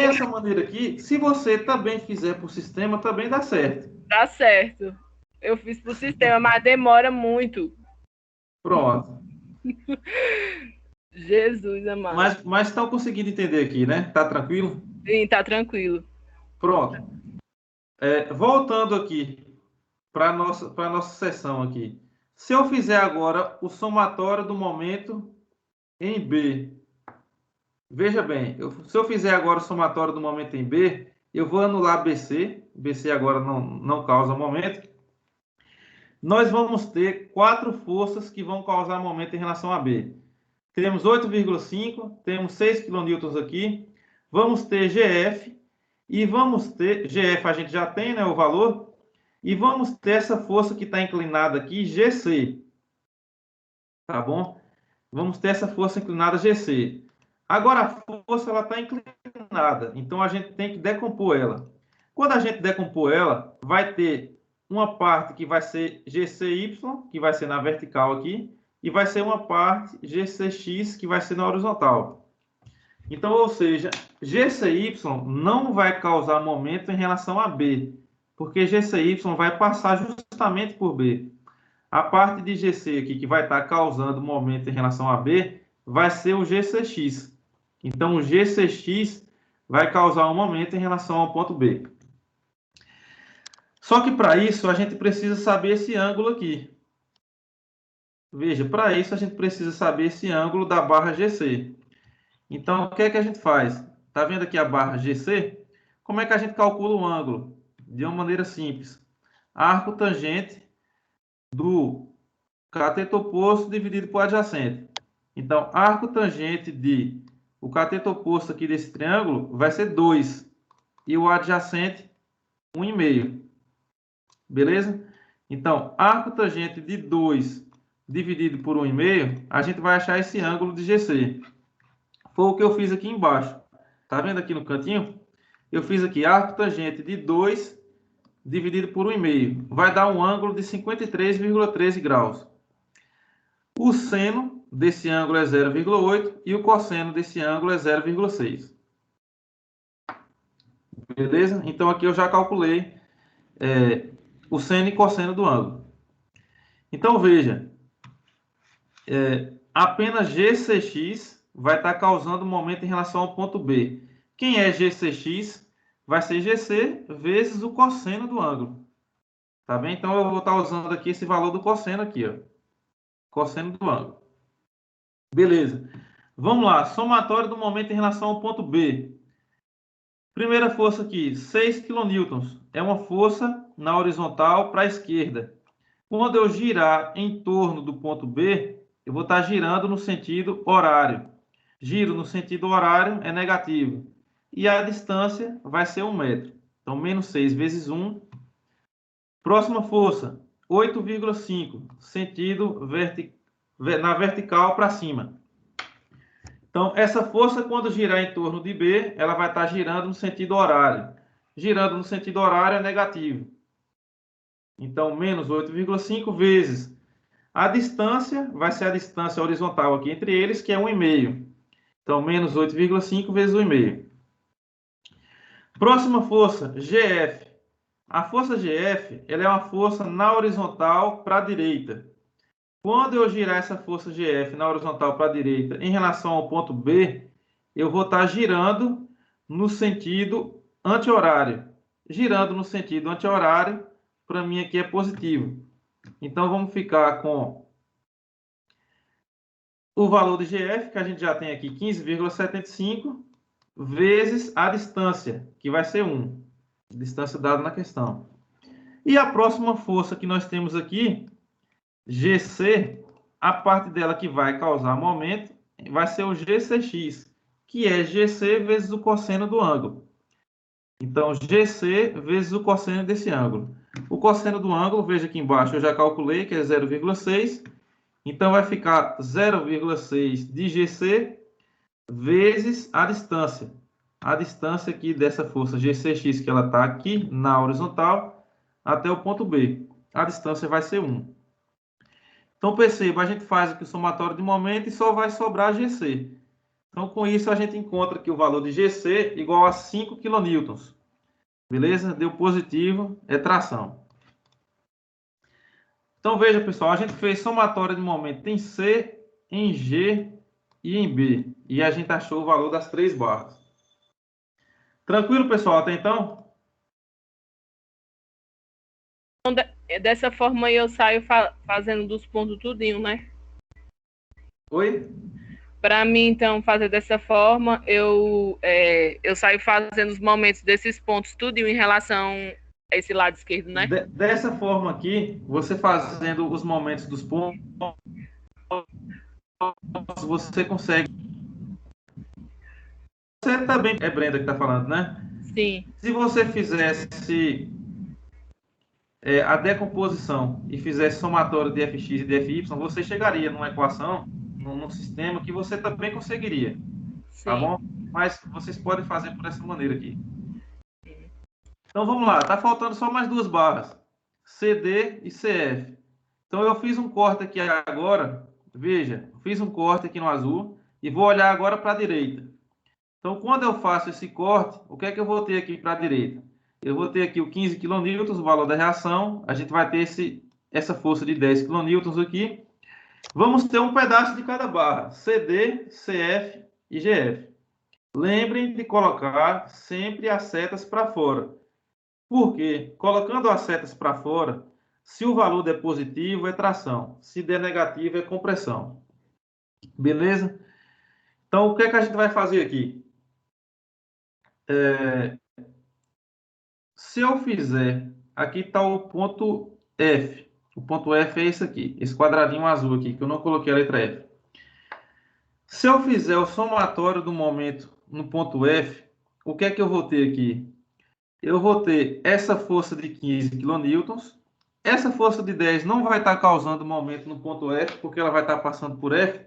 A: essa maneira aqui. Se você também fizer por sistema, também dá certo.
F: Dá certo. Eu fiz por sistema, mas demora muito.
A: Pronto.
F: Jesus amado.
A: Mas estão conseguindo entender aqui, né? Tá tranquilo?
F: Sim, tá tranquilo.
A: Pronto. Voltando aqui para a nossa sessão aqui. Se eu fizer agora o somatório do momento em B, veja bem, se eu fizer agora o somatório do momento em B, eu vou anular BC. BC agora não causa momento. Nós vamos ter 4 forças que vão causar momento em relação a B. Temos 8,5, temos 6 kN aqui. Vamos ter GF e vamos ter... GF a gente já tem, né, o valor. E vamos ter essa força que está inclinada aqui, GC. Tá bom? Vamos ter essa força inclinada GC. Agora, a força está inclinada, então a gente tem que decompor ela. Quando a gente decompor ela, vai ter uma parte que vai ser GCY, que vai ser na vertical aqui, e vai ser uma parte GCX, que vai ser na horizontal. Então, ou seja, GCY não vai causar momento em relação a B, porque GCY vai passar justamente por B. A parte de GC aqui, que vai estar causando momento em relação a B, vai ser o GCX. Então, o GCX vai causar um momento em relação ao ponto B. Só que para isso, a gente precisa saber esse ângulo aqui. Veja, para isso, a gente precisa saber esse ângulo da barra GC. Então, o que é que a gente faz? Está vendo aqui a barra GC? Como é que a gente calcula o ângulo? De uma maneira simples. Arco tangente do cateto oposto dividido por adjacente. Então, arco tangente de o cateto oposto aqui desse triângulo vai ser 2. E o adjacente, 1,5. Beleza? Então, arco tangente de 2 dividido por 1,5, a gente vai achar esse ângulo de GC. Foi o que eu fiz aqui embaixo. Tá vendo aqui no cantinho? Eu fiz aqui arco tangente de 2 dividido por 1,5. Vai dar um ângulo de 53,13 graus. O seno desse ângulo é 0,8 e o cosseno desse ângulo é 0,6. Beleza? Então aqui eu já calculei o seno e cosseno do ângulo. Então veja, apenas GCX vai estar causando momento em relação ao ponto B. Quem é GCX? Vai ser GC vezes o cosseno do ângulo. Tá bem? Então eu vou estar usando aqui esse valor do cosseno aqui, ó. Cosseno do ângulo. Beleza. Vamos lá. Somatório do momento em relação ao ponto B. Primeira força aqui, 6 kN. É uma força na horizontal para a esquerda. Quando eu girar em torno do ponto B, eu vou estar girando no sentido horário. Giro no sentido horário é negativo. E a distância vai ser 1 metro. Então, menos 6 vezes 1. Próxima força, 8,5. Sentido na vertical para cima. Então, essa força, quando girar em torno de B, ela vai estar girando no sentido horário. Girando no sentido horário é negativo. Então, menos 8,5 vezes. A distância vai ser a distância horizontal aqui entre eles, que é 1,5. Então, menos 8,5 vezes 1,5. Próxima força, GF. A força GF, ela é uma força na horizontal para a direita. Quando eu girar essa força GF na horizontal para a direita em relação ao ponto B, eu vou estar girando no sentido anti-horário. Girando no sentido anti-horário, para mim aqui é positivo. Então, vamos ficar com o valor de GF, que a gente já tem aqui, 15,75, vezes a distância, que vai ser 1. Distância dada na questão. E a próxima força que nós temos aqui, GC, a parte dela que vai causar momento, vai ser o GCX, que é GC vezes o cosseno do ângulo. Então, GC vezes o cosseno desse ângulo. O cosseno do ângulo, veja aqui embaixo, eu já calculei que é 0,6. Então, vai ficar 0,6 de GC vezes a distância. A distância aqui dessa força GCX, que ela está aqui na horizontal, até o ponto B. A distância vai ser 1. Então, perceba, a gente faz aqui o somatório de momento e só vai sobrar GC. Então, com isso, a gente encontra que o valor de GC igual a 5 kN. Beleza? Deu positivo, é tração. Então, veja, pessoal, a gente fez somatória de momento em C, em G e em B. E a gente achou o valor das 3 barras. Tranquilo, pessoal, até então?
F: Dessa forma aí eu saio fazendo dos pontos tudinho, né?
A: Oi?
F: Para mim, então, fazer dessa forma, eu saio fazendo os momentos desses pontos tudinho em relação a esse lado esquerdo, né?
A: Dessa forma aqui, você fazendo os momentos dos pontos, você consegue. Você também é Brenda que está falando, né?
F: Sim. Se
A: você fizesse a decomposição e fizesse somatório de fx e de fy, você chegaria numa equação, num sistema que você também conseguiria. Sim. Tá bom? Mas vocês podem fazer por essa maneira aqui. Então vamos lá, tá faltando só mais 2 barras, CD e CF. Então eu fiz um corte aqui agora, veja, fiz um corte aqui no azul e vou olhar agora para a direita. Então quando eu faço esse corte, o que é que eu vou ter aqui para a direita? Eu vou ter aqui o 15 kN, o valor da reação, a gente vai ter essa força de 10 kN aqui. Vamos ter um pedaço de cada barra, CD, CF e GF. Lembrem de colocar sempre as setas para fora. Porque, colocando as setas para fora, se o valor der positivo, é tração. Se der negativo, é compressão. Beleza? Então, o que é que a gente vai fazer aqui? Se eu fizer... Aqui está o ponto F. O ponto F é esse aqui. Esse quadradinho azul aqui, que eu não coloquei a letra F. Se eu fizer o somatório do momento no ponto F, o que é que eu vou ter aqui? Eu vou ter essa força de 15 kN. Essa força de 10 não vai estar causando momento no ponto F, porque ela vai estar passando por F.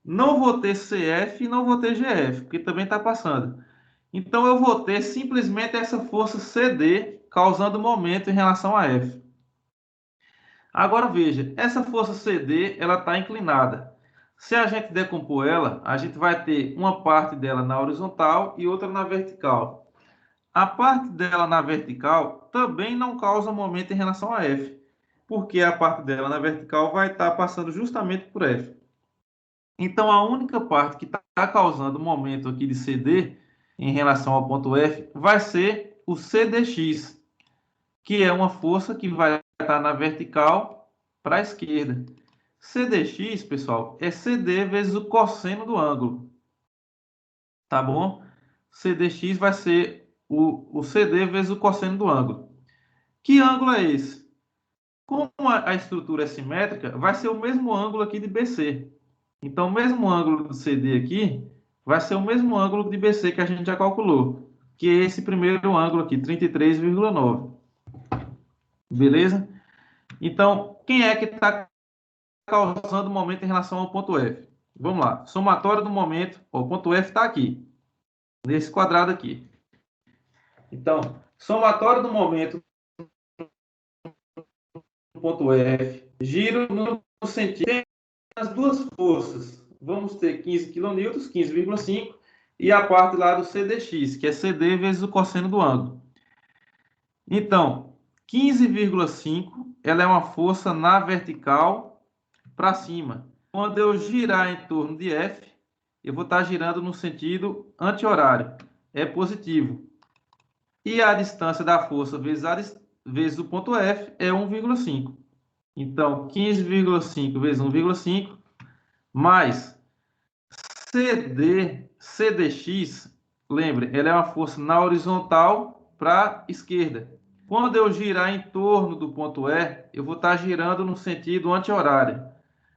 A: Não vou ter CF e não vou ter GF, porque também está passando. Então, eu vou ter simplesmente essa força CD causando momento em relação a F. Agora, veja, essa força CD ela está inclinada. Se a gente decompor ela, a gente vai ter uma parte dela na horizontal e outra na vertical. A parte dela na vertical também não causa momento em relação a F, porque a parte dela na vertical vai estar passando justamente por F. Então, a única parte que está causando momento aqui de CD em relação ao ponto F vai ser o CDX, que é uma força que vai estar na vertical para a esquerda. CDX, pessoal, é CD vezes o cosseno do ângulo. Tá bom? CDX vai ser o CD vezes o cosseno do ângulo. Que ângulo é esse? Como a estrutura é simétrica, vai ser o mesmo ângulo aqui de BC. Então, o mesmo ângulo do CD aqui vai ser o mesmo ângulo de BC que a gente já calculou, que é esse primeiro ângulo aqui, 33,9. Beleza? Então, quem é que está causando momento em relação ao ponto F? Vamos lá. Somatório do momento. O ponto F está aqui, nesse quadrado aqui. Então, somatório do momento do ponto F, giro no sentido. Tem as duas forças. Vamos ter 15 kN, 15,5, e a parte lá do CDX, que é CD vezes o cosseno do ângulo. Então, 15,5, ela é uma força na vertical para cima. Quando eu girar em torno de F, eu vou estar girando no sentido anti-horário. É positivo. E a distância da força vezes o ponto F é 1,5. Então, 15,5 vezes 1,5, mais CDX, lembre, ela é uma força na horizontal para a esquerda. Quando eu girar em torno do ponto E, eu vou estar girando no sentido anti-horário.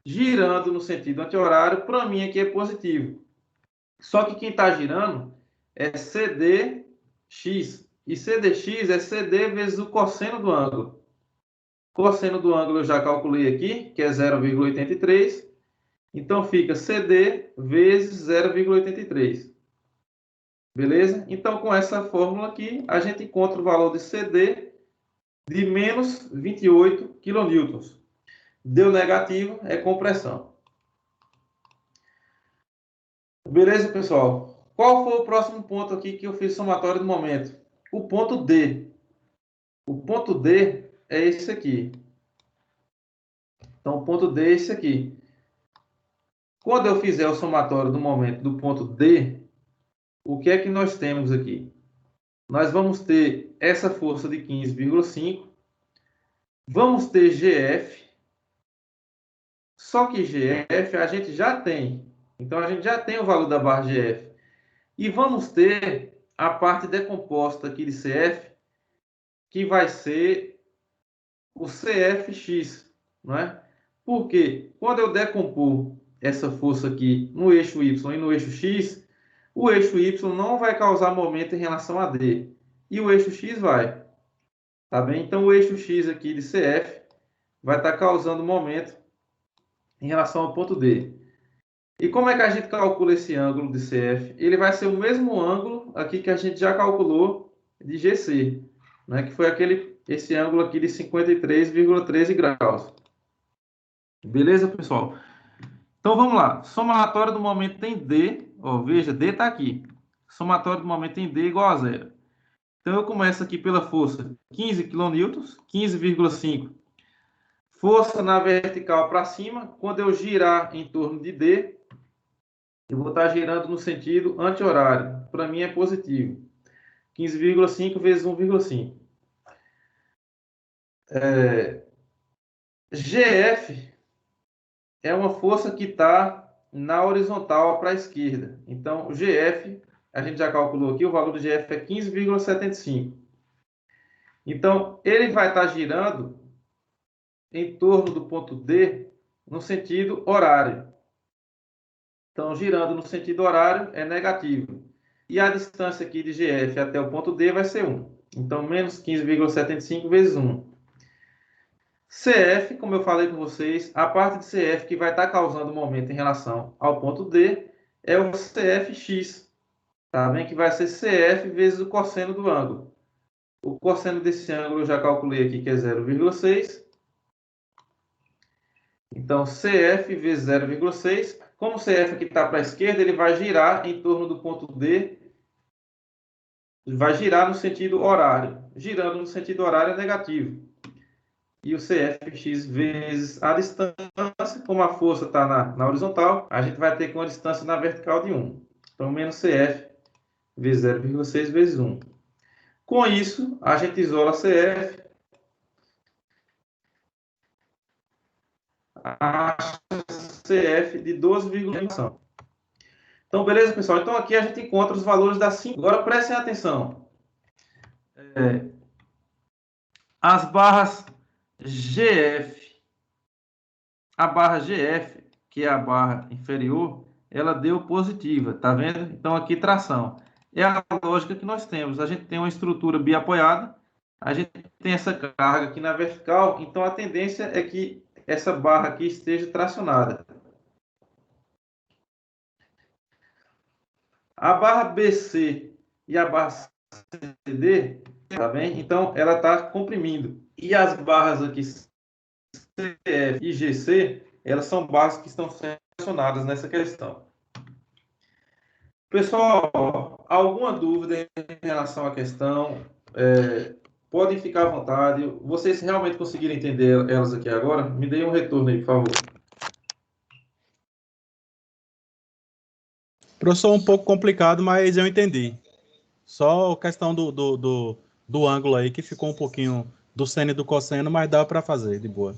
A: Girando no sentido anti-horário, para mim aqui é positivo. Só que quem está girando é CDX. E CDX é CD vezes o cosseno do ângulo. Cosseno do ângulo eu já calculei aqui, que é 0,83. Então, fica CD vezes 0,83. Beleza? Então, com essa fórmula aqui, a gente encontra o valor de CD de menos 28 kN. Deu negativo, é compressão. Beleza, pessoal? Qual foi o próximo ponto aqui que eu fiz somatório do momento? O ponto D. O ponto D é esse aqui. Então, o ponto D é esse aqui. Quando eu fizer o somatório do momento do ponto D, o que é que nós temos aqui? Nós vamos ter essa força de 15,5. Vamos ter GF. Só que GF a gente já tem. Então, a gente já tem o valor da barra GF. E vamos ter a parte decomposta aqui de CF, que vai ser o CFX, não é? Porque quando eu decompor essa força aqui no eixo Y e no eixo X, o eixo Y não vai causar momento em relação a D. E o eixo X vai. Tá bem? Então, o eixo X aqui de CF vai estar causando momento em relação ao ponto D. E como é que a gente calcula esse ângulo de CF? Ele vai ser o mesmo ângulo aqui que a gente já calculou de GC, né? Que foi esse ângulo aqui de 53,13 graus. Beleza, pessoal? Então, vamos lá. Somatório do momento em D. Ó, veja, D está aqui. Somatório do momento em D igual a zero. Então, eu começo aqui pela força 15 kN, 15,5. Força na vertical para cima. Quando eu girar em torno de D, eu vou estar girando no sentido anti-horário. Para mim é positivo. 15,5 vezes 1,5. GF é uma força que está na horizontal para a esquerda. Então, o GF, a gente já calculou aqui, o valor do GF é 15,75. Então, ele vai estar girando em torno do ponto D no sentido horário. Então, girando no sentido horário é negativo. E a distância aqui de GF até o ponto D vai ser 1. Então, menos 15,75 vezes 1. CF, como eu falei com vocês, a parte de CF que vai estar causando momento em relação ao ponto D é o CFX. Tá bem? Que vai ser CF vezes o cosseno do ângulo. O cosseno desse ângulo eu já calculei aqui que é 0,6. Então, CF vezes 0,6. Como o CF aqui está para a esquerda, ele vai girar em torno do ponto D. Ele vai girar no sentido horário. Girando no sentido horário é negativo. E o CFX vezes a distância, como a força está na horizontal, a gente vai ter com a distância na vertical de 1. Então, menos CF vezes 0,6 vezes 1. Com isso, a gente isola CF. Acha CF de 12,1. Então, beleza, pessoal? Então, aqui a gente encontra os valores da 5. Agora, prestem atenção. As barras GF. A barra GF, que é a barra inferior, ela deu positiva, tá vendo? Então, aqui, tração. É a lógica que nós temos. A gente tem uma estrutura biapoiada, a gente tem essa carga aqui na vertical, então a tendência é que essa barra aqui esteja tracionada. A barra BC e a barra CD, tá bem? Então, ela está comprimindo. E as barras aqui CF e GC, elas são barras que estão sendo tracionadas nessa questão. Pessoal, alguma dúvida em relação à questão? Podem ficar à vontade. Vocês realmente conseguiram entender elas aqui agora? Me deem um retorno aí, por favor.
D: Professor, um pouco complicado, mas eu entendi. Só a questão do ângulo aí, que ficou um pouquinho do seno e do cosseno, mas dá para fazer, de boa.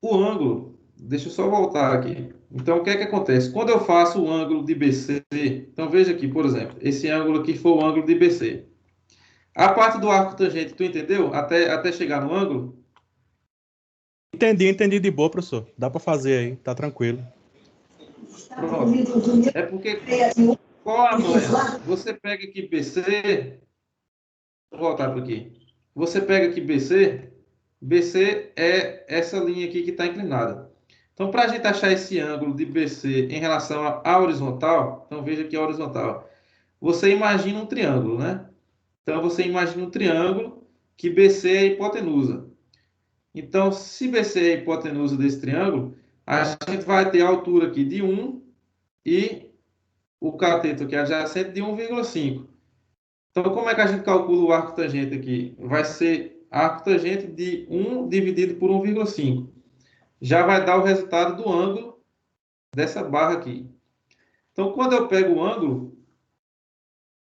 A: O ângulo, deixa eu só voltar aqui. Então, o que é que acontece? Quando eu faço o ângulo de BC, então veja aqui, por exemplo, esse ângulo aqui foi o ângulo de BC. A parte do arco tangente, tu entendeu? Até chegar no ângulo?
D: Entendi de boa, professor. Dá para fazer aí, tá tranquilo.
A: Pronto. É porque, qual a manha? Você pega aqui BC, vou voltar para aqui. Você pega aqui BC, BC é essa linha aqui que está inclinada. Então, para a gente achar esse ângulo de BC em relação à horizontal, então veja aqui a horizontal. Você imagina um triângulo, né? Então, você imagina um triângulo que BC é a hipotenusa. Então, se BC é a hipotenusa desse triângulo, a gente vai ter a altura aqui de 1 e o cateto aqui adjacente de 1,5. Então, como é que a gente calcula o arco tangente aqui? Vai ser arco tangente de 1 dividido por 1,5. Já vai dar o resultado do ângulo dessa barra aqui. Então, quando eu pego o ângulo,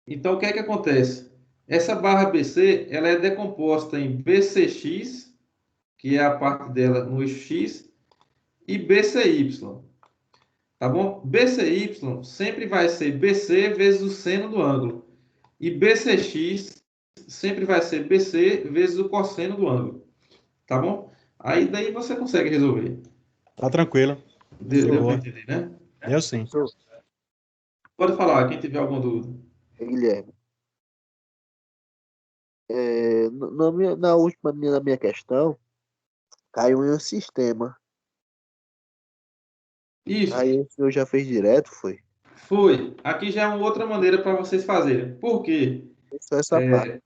A: então o que é que acontece? Essa barra BC, ela é decomposta em BCX, que é a parte dela no eixo X, e BCY. Tá bom? BCY sempre vai ser BC vezes o seno do ângulo. E BCX sempre vai ser BC vezes o cosseno do ângulo. Tá bom? Aí daí você consegue resolver.
D: Tá tranquilo.
A: Deu para entender, né?
D: Eu sim.
A: Pode falar, quem tiver alguma dúvida.
B: Guilherme. Na minha questão, caiu em um sistema.
A: Isso.
B: Aí o senhor já fez direto, foi?
A: Foi. Aqui já é uma outra maneira para vocês fazerem. Por quê?
B: Só essa parte.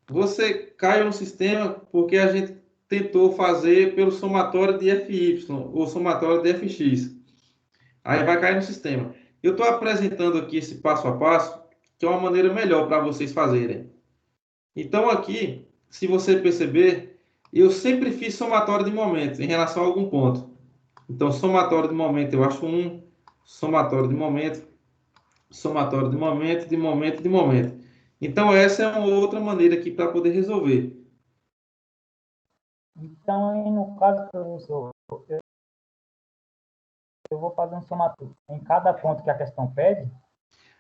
A: Você caiu no sistema porque a gente tentou fazer pelo somatório de FY, ou somatório de FX. Aí vai cair no sistema. Eu estou apresentando aqui esse passo a passo, que é uma maneira melhor para vocês fazerem. Então aqui, se você perceber, eu sempre fiz somatório de momentos em relação a algum ponto. Então, somatório de momento eu acho 1, somatório de momento, somatório de momento, de momento, de momento. Então, essa é uma outra maneira aqui para poder resolver.
H: Então, aí, no caso, professor, eu vou fazer um somatório em cada ponto que a questão pede?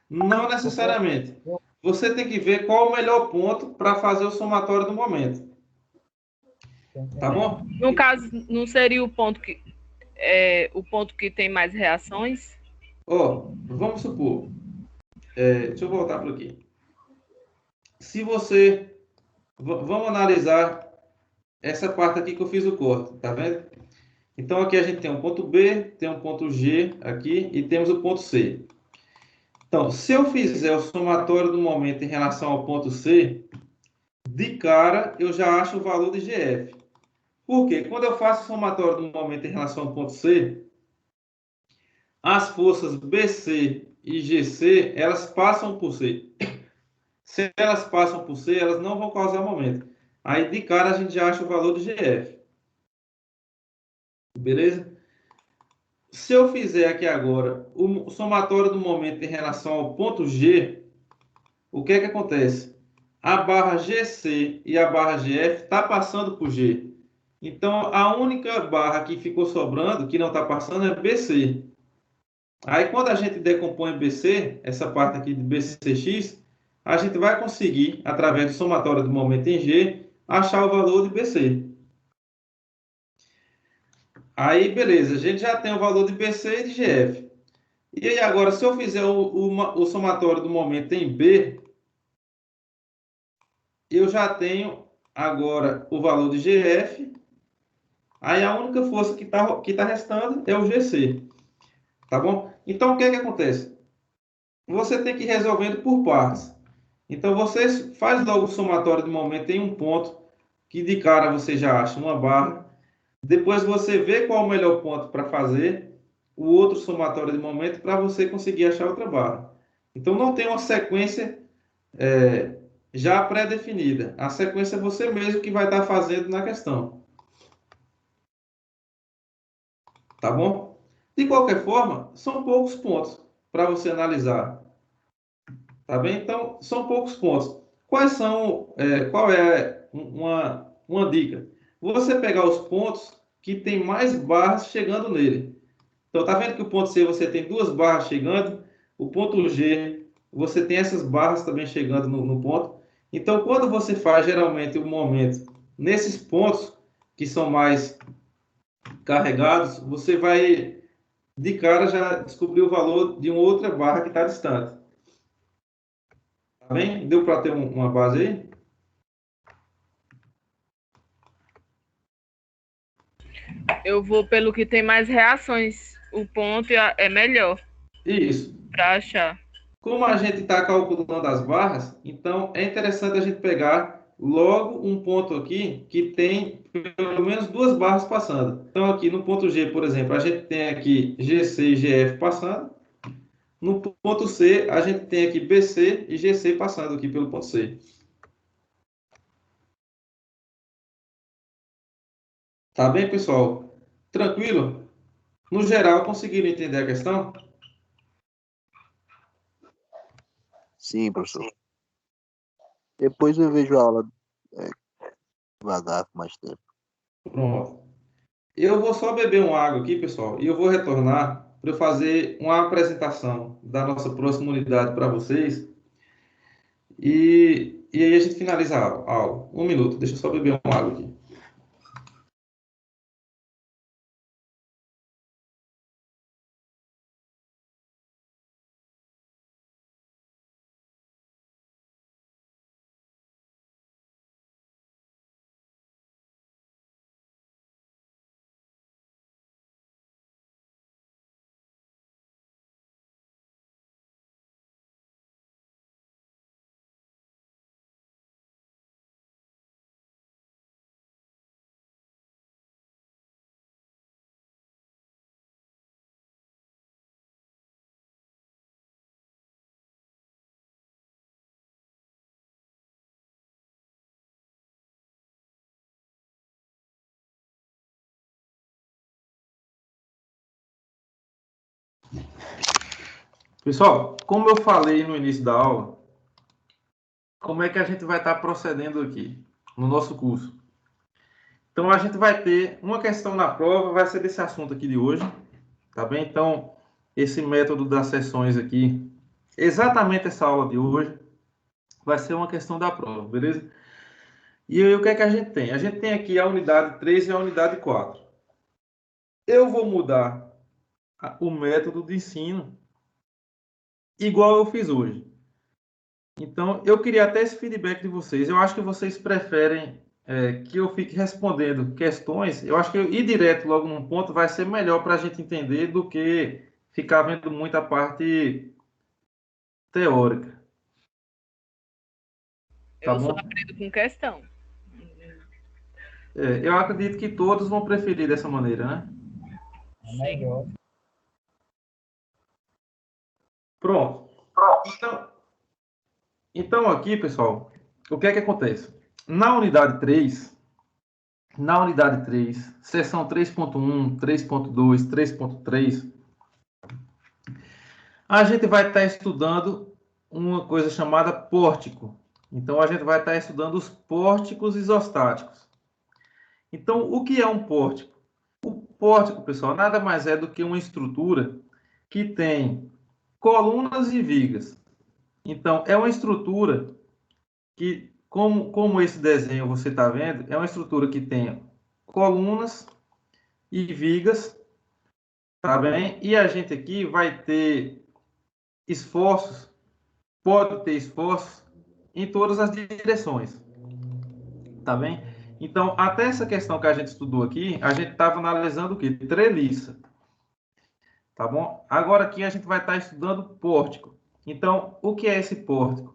A: Não necessariamente. Você tem que ver qual o melhor ponto para fazer o somatório do momento. Tá bom?
F: No caso, não seria o ponto que tem mais reações?
A: Vamos supor. Deixa eu voltar por aqui. Se você... Vamos analisar essa parte aqui que eu fiz o corte, tá vendo? Então, aqui a gente tem um ponto B, tem um ponto G aqui e temos o ponto C. Então, se eu fizer o somatório do momento em relação ao ponto C, de cara eu já acho o valor de GF. Por quê? Quando eu faço o somatório do momento em relação ao ponto C, as forças BC e GC, elas passam por C. Se elas passam por C, elas não vão causar momento. Aí, de cara, a gente já acha o valor de GF. Beleza? Se eu fizer aqui agora o somatório do momento em relação ao ponto G, o que é que acontece? A barra GC e a barra GF está passando por G. Então, a única barra que ficou sobrando, que não está passando, é BC. Aí, quando a gente decompõe BC, essa parte aqui de BCX, a gente vai conseguir, através do somatório do momento em G, achar o valor de BC. Aí, beleza, a gente já tem o valor de BC e de GF. E aí, agora, se eu fizer o somatório do momento em B, eu já tenho agora o valor de GF. Aí, a única força que tá restando é o GC. Tá bom? Então, o que é que acontece? Você tem que ir resolvendo por partes. Então, você faz logo o somatório do momento em um ponto, que de cara você já acha uma barra. Depois você vê qual é o melhor ponto para fazer o outro somatório de momento para você conseguir achar outra barra. Então, não tem uma sequência já pré-definida. A sequência é você mesmo que vai estar fazendo na questão. Tá bom? De qualquer forma, são poucos pontos para você analisar. Tá bem? Então, são poucos pontos. Qual é uma dica? Você pegar os pontos que tem mais barras chegando nele. Então, tá vendo que o ponto C você tem 2 barras chegando, o ponto G você tem essas barras também chegando no ponto. Então, quando você faz geralmente o momento nesses pontos que são mais carregados, você vai de cara já descobrir o valor de uma outra barra que está distante. Tá bem? Deu para ter uma base aí?
F: Eu vou pelo que tem mais reações. O ponto é melhor
A: Isso.
F: para achar.
A: Como a gente está calculando as barras, então é interessante a gente pegar logo um ponto aqui que tem pelo menos duas barras passando. Então, aqui no ponto G, por exemplo, a gente tem aqui GC e GF passando. No ponto C, a gente tem aqui BC e GC passando aqui pelo ponto C. Tá bem, pessoal? Tranquilo? No geral, conseguiram entender a questão?
B: Sim, professor. Depois eu vejo a aula devagar, com mais tempo.
A: Pronto. Eu vou só beber uma água aqui, pessoal, e eu vou retornar para eu fazer uma apresentação da nossa próxima unidade para vocês. E aí a gente finaliza a aula. Um minuto, deixa eu só beber uma água aqui. Pessoal, como eu falei no início da aula, como é que a gente vai estar procedendo aqui no nosso curso? Então, a gente vai ter uma questão na prova, vai ser desse assunto aqui de hoje, tá bem? Então, esse método das sessões aqui, exatamente essa aula de hoje, vai ser uma questão da prova, beleza? E aí, o que é que a gente tem? A gente tem aqui a unidade 3 e a unidade 4. Eu vou mudar o método de ensino igual eu fiz hoje. Então, eu queria até esse feedback de vocês. Eu acho que vocês preferem que eu fique respondendo questões. Eu acho que eu ir direto logo num ponto vai ser melhor para a gente entender do que ficar vendo muito a parte teórica. Tá
F: Eu só
A: bom?
F: aprendo com questão.
A: Eu acredito que todos vão preferir dessa maneira, né?
H: É melhor.
A: Pronto. Então aqui, pessoal, o que é que acontece? Na unidade 3, seção 3.1, 3.2, 3.3, a gente vai estar estudando uma coisa chamada pórtico. Então, a gente vai estar estudando os pórticos isostáticos. Então, o que é um pórtico? O pórtico, pessoal, nada mais é do que uma estrutura que tem colunas e vigas. Então, é uma estrutura que, como esse desenho você está vendo, é uma estrutura que tem colunas e vigas, tá bem? E a gente aqui vai ter esforços, pode ter esforços em todas as direções, tá bem? Então, até essa questão que a gente estudou aqui, a gente estava analisando o quê? Treliça, tá bom? Agora aqui a gente vai estar estudando pórtico. Então, o que é esse pórtico?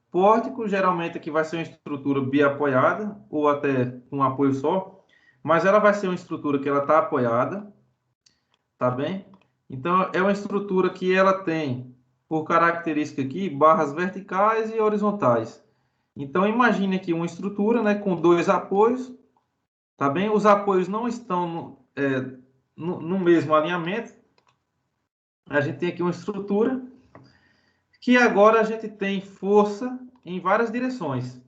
A: Pórtico, geralmente, aqui vai ser uma estrutura biapoiada, ou até um apoio só, mas ela vai ser uma estrutura que ela está apoiada, tá bem? Então, é uma estrutura que ela tem, por característica aqui, barras verticais e horizontais. Então, imagine aqui uma estrutura, né, com dois apoios, tá bem? Os apoios não estão no mesmo alinhamento. A gente tem aqui uma estrutura que agora a gente tem força em várias direções,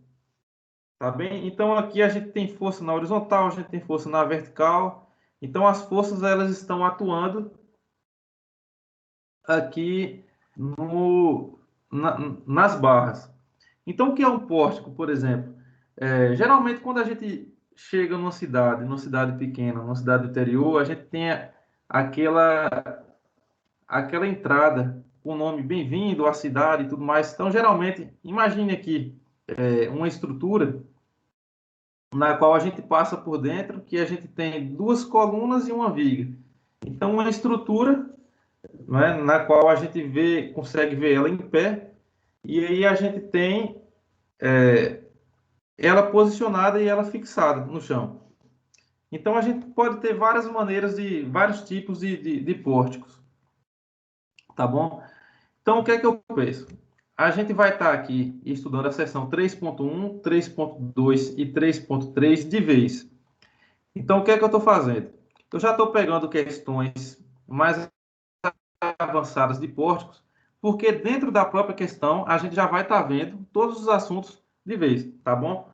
A: tá bem? Então, aqui a gente tem força na horizontal, a gente tem força na vertical. Então, as forças, elas estão atuando aqui nas barras. Então, o que é um pórtico, por exemplo? Geralmente, quando a gente chega numa cidade pequena, numa cidade interior, a gente tem aquela entrada com o nome bem-vindo à cidade e tudo mais. Então, geralmente, imagine aqui uma estrutura na qual a gente passa por dentro, que a gente tem duas colunas e uma viga. Então, uma estrutura, né, na qual a gente consegue ver ela em pé, e aí a gente tem ela posicionada e ela fixada no chão. Então, a gente pode ter várias maneiras vários tipos de pórticos. Tá bom? Então, o que é que eu penso? A gente vai estar aqui estudando a seção 3.1, 3.2 e 3.3 de vez. Então, o que é que eu estou fazendo? Eu já estou pegando questões mais avançadas de pórticos, porque dentro da própria questão a gente já vai estar vendo todos os assuntos de vez, tá bom?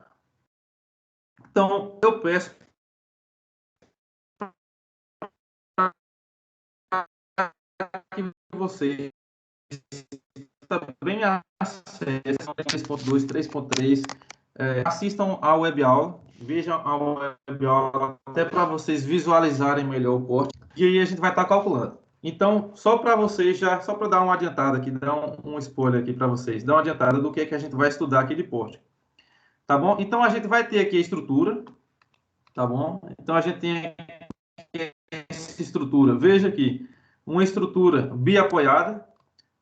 A: Então, eu peço que vocês também acessem 3.2, 3.3, assistam a web-aula, vejam a web-aula até para vocês visualizarem melhor o pórtico, e aí a gente vai estar calculando. Então, só para vocês, só para dar uma adiantada aqui, dar um spoiler aqui para vocês, dar uma adiantada do que é que a gente vai estudar aqui de pórtico. Tá bom? Então, a gente vai ter aqui a estrutura, tá bom? Então, a gente tem aqui essa estrutura. Veja aqui, uma estrutura biapoiada,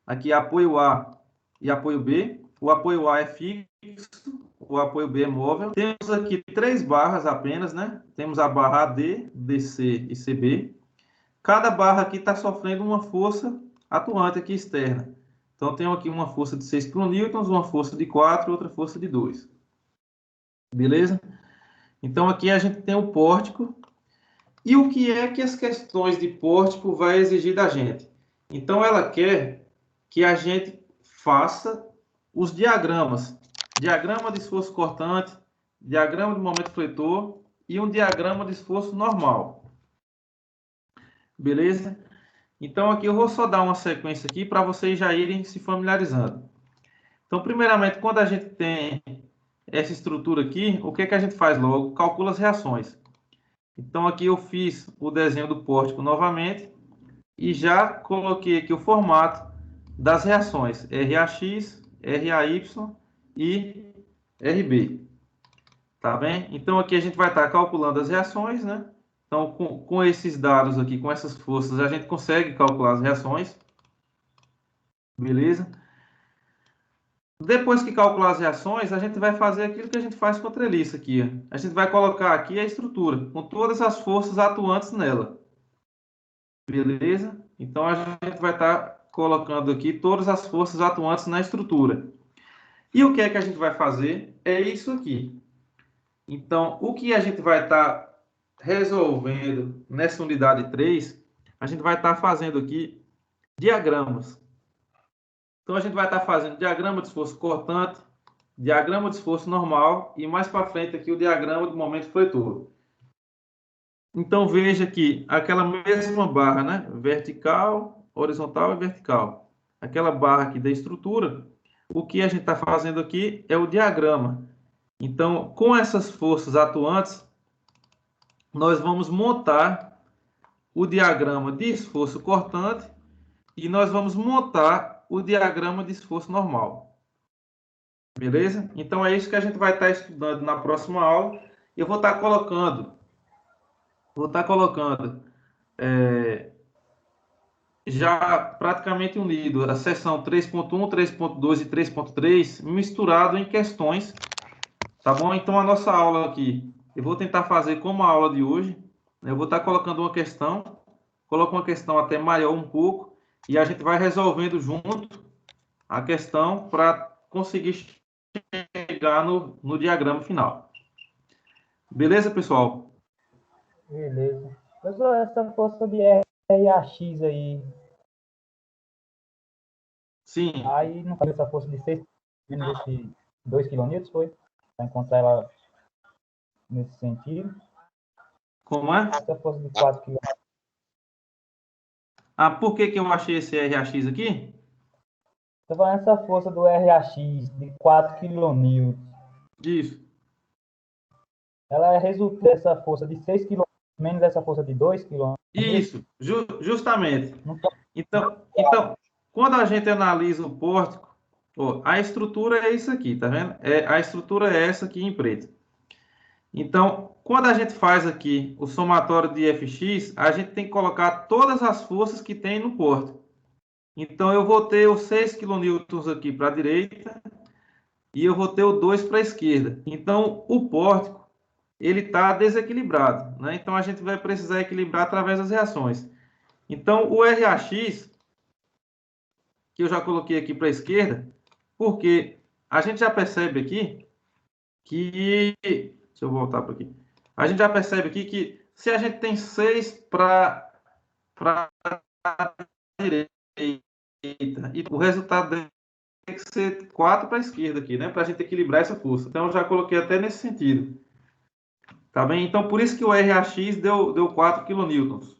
A: aqui apoio A e apoio B. O apoio A é fixo, o apoio B é móvel. Temos aqui 3 barras apenas, né? Temos a barra AD, DC e CB. Cada barra aqui está sofrendo uma força atuante aqui externa. Então, tenho aqui uma força de 6 kN, uma força de 4 e outra força de 2. Beleza? Então, aqui a gente tem o pórtico. E o que é que as questões de pórtico vai exigir da gente? Então, ela quer que a gente faça os diagramas. Diagrama de esforço cortante, diagrama de momento fletor e um diagrama de esforço normal. Beleza? Então, aqui eu vou só dar uma sequência aqui para vocês já irem se familiarizando. Então, primeiramente, quando a gente tem essa estrutura aqui, o que é que a gente faz logo? Calcula as reações. Então, aqui eu fiz o desenho do pórtico novamente e já coloquei aqui o formato das reações RAX, RAY e RB. Tá bem? Então, aqui a gente vai estar calculando as reações, né? Então, com esses dados aqui, com essas forças, a gente consegue calcular as reações. Beleza? Depois que calcular as reações, a gente vai fazer aquilo que a gente faz com a treliça aqui. A gente vai colocar aqui a estrutura, com todas as forças atuantes nela. Beleza? Então, a gente vai estar colocando aqui todas as forças atuantes na estrutura. E o que é que a gente vai fazer? É isso aqui. Então, o que a gente vai estar resolvendo nessa unidade 3, a gente vai estar fazendo aqui diagramas. Então, a gente vai estar fazendo diagrama de esforço cortante, diagrama de esforço normal e mais para frente aqui o diagrama de momento fletor. Então, veja aqui, aquela mesma barra, né? Vertical, horizontal e vertical. Aquela barra aqui da estrutura, o que a gente está fazendo aqui é o diagrama. Então, com essas forças atuantes, nós vamos montar o diagrama de esforço cortante e nós vamos montar o diagrama de esforço normal. Beleza? Então, é isso que a gente vai estar estudando na próxima aula. Eu vou estar colocando já praticamente unido a seção 3.1, 3.2 e 3.3 misturado em questões, tá bom? Então, a nossa aula aqui, eu vou tentar fazer como a aula de hoje, né? Eu vou estar colocando uma questão, coloco uma questão até maior um pouco, e a gente vai resolvendo junto a questão para conseguir chegar no diagrama final. Beleza, pessoal?
H: Beleza. Pessoal, essa força de RAX aí.
A: Sim.
H: Aí não cabe essa força de 6 menos esse 2 kN, foi? Para encontrar ela nesse sentido.
A: Como é?
H: Essa força de 4 kN.
A: Ah, por que eu achei esse RAX aqui?
H: Estou falando essa força do RAX de 4 kN.
A: Isso.
H: Ela resulta dessa força de 6 kN menos essa força de 2 kN.
A: Isso, justamente. Então, quando a gente analisa o pórtico, a estrutura é isso aqui, tá vendo? A estrutura é essa aqui em preto. Então, quando a gente faz aqui o somatório de Fx, a gente tem que colocar todas as forças que tem no pórtico. Então, eu vou ter os 6 kN aqui para a direita, e eu vou ter o 2 para a esquerda. Então, o pórtico, ele está desequilibrado, né? Então, a gente vai precisar equilibrar através das reações. Então, o RAX, que eu já coloquei aqui para a esquerda, porque a gente já percebe aqui que... Deixa eu voltar para aqui. A gente já percebe aqui que se a gente tem 6 para a direita e o resultado tem que ser 4 para a esquerda aqui, né? Para a gente equilibrar essa força. Então, eu já coloquei até nesse sentido. Tá bem? Então, por isso que o RAX deu 4 kN.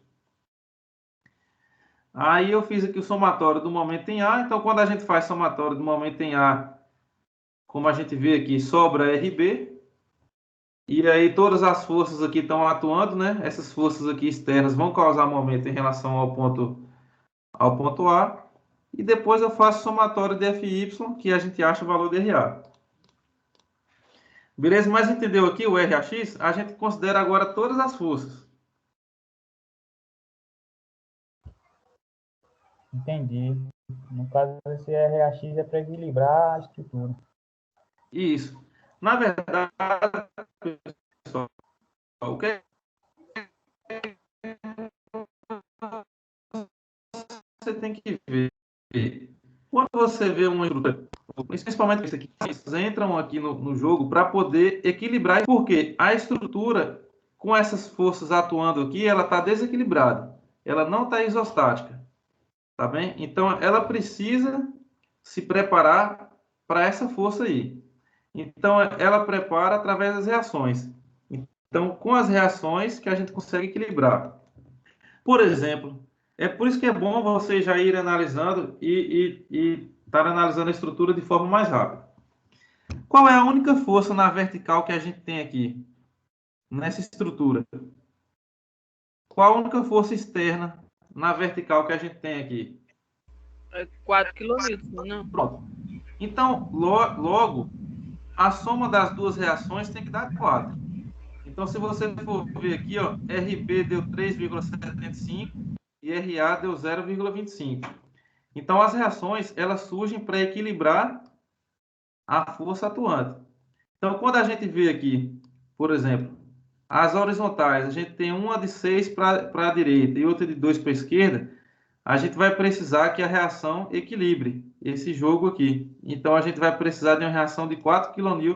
A: Aí eu fiz aqui o somatório do momento em A. Então, quando a gente faz somatório do momento em A, como a gente vê aqui, sobra RB. E aí todas as forças aqui estão atuando, né? Essas forças aqui externas vão causar momento em relação ao ponto A. E depois eu faço somatório de FY, que a gente acha o valor de RA. Beleza? Mas entendeu aqui o RAX? A gente considera agora todas as forças.
H: Entendi. No caso, esse RAX é para equilibrar a estrutura.
A: Isso. Na verdade, pessoal, o que você tem que ver? Quando você vê uma estrutura, principalmente isso aqui, eles entram aqui no jogo para poder equilibrar, porque a estrutura, com essas forças atuando aqui, ela está desequilibrada. Ela não está isostática. Tá bem? Então, ela precisa se preparar para essa força aí. Então, ela prepara através das reações. Então, com as reações que a gente consegue equilibrar. Por exemplo, é por isso que é bom você já ir analisando e estar analisando a estrutura de forma mais rápida. Qual é a única força na vertical que a gente tem aqui, nessa estrutura? Qual a única força externa na vertical que a gente tem aqui?
F: É 4 kN, não?
A: Pronto. Então, logo, a soma das duas reações tem que dar 4. Então, se você for ver aqui, ó, RB deu 3,75 e RA deu 0,25. Então, as reações, elas surgem para equilibrar a força atuante. Então, quando a gente vê aqui, por exemplo, as horizontais, a gente tem uma de 6 para a direita e outra de 2 para a esquerda, a gente vai precisar que a reação equilibre esse jogo aqui. Então, a gente vai precisar de uma reação de 4 kN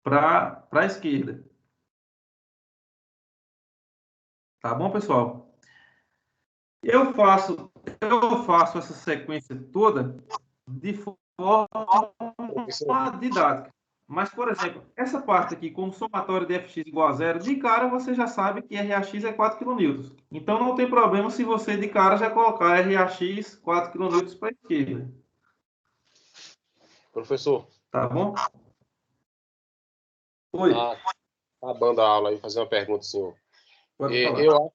A: para a esquerda. Tá bom, pessoal? Eu faço essa sequência toda de forma didática. Mas, por exemplo, essa parte aqui, como somatório de Fx igual a zero, de cara você já sabe que RAX é 4 kN. Então, não tem problema se você de cara já colocar RAX 4 kN para a esquerda.
C: Professor.
A: Tá bom? Oi.
C: Acabando a aula aí, fazer uma pergunta, senhor.
A: Pode falar.
C: Eu,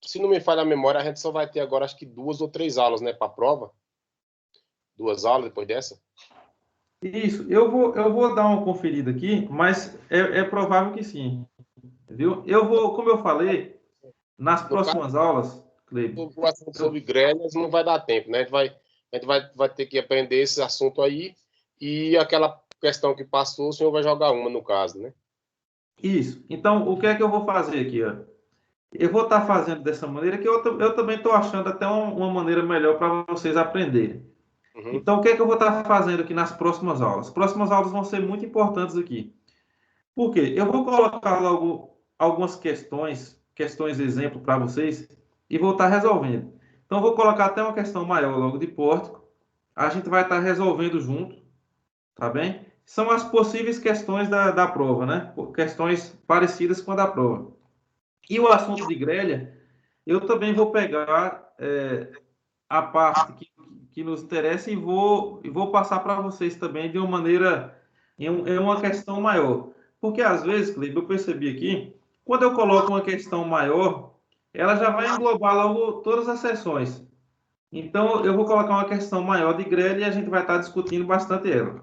C: se não me falha a memória, a gente só vai ter agora, acho que 2 ou 3 aulas, né, para a prova. 2 aulas depois dessa?
A: Isso, eu vou dar uma conferida aqui, mas é provável que sim, viu? Eu vou, como eu falei, nas próximas aulas, Cleber.
C: O assunto sobre grelhas não vai dar tempo, né? A gente vai ter que aprender esse assunto aí e aquela questão que passou, o senhor vai jogar uma, no caso, né?
A: Isso. Então, o que é que eu vou fazer aqui, ó? Eu vou estar fazendo dessa maneira que eu também estou achando até uma maneira melhor para vocês aprenderem.
C: Uhum.
A: Então, o que é que eu vou estar fazendo aqui nas próximas aulas? As próximas aulas vão ser muito importantes aqui. Por quê? Eu vou colocar logo algumas questões exemplo para vocês e vou estar resolvendo. Então, eu vou colocar até uma questão maior logo de pórtico. A gente vai estar resolvendo junto, tá bem? São as possíveis questões da prova, né? Questões parecidas com a da prova. E o assunto de grelha, eu também vou pegar a parte que nos interessa e vou passar para vocês também de uma maneira, em uma questão maior. Porque às vezes, Cleber, eu percebi aqui, quando eu coloco uma questão maior, ela já vai englobar logo todas as sessões. Então, eu vou colocar uma questão maior de grelha e a gente vai estar discutindo bastante ela.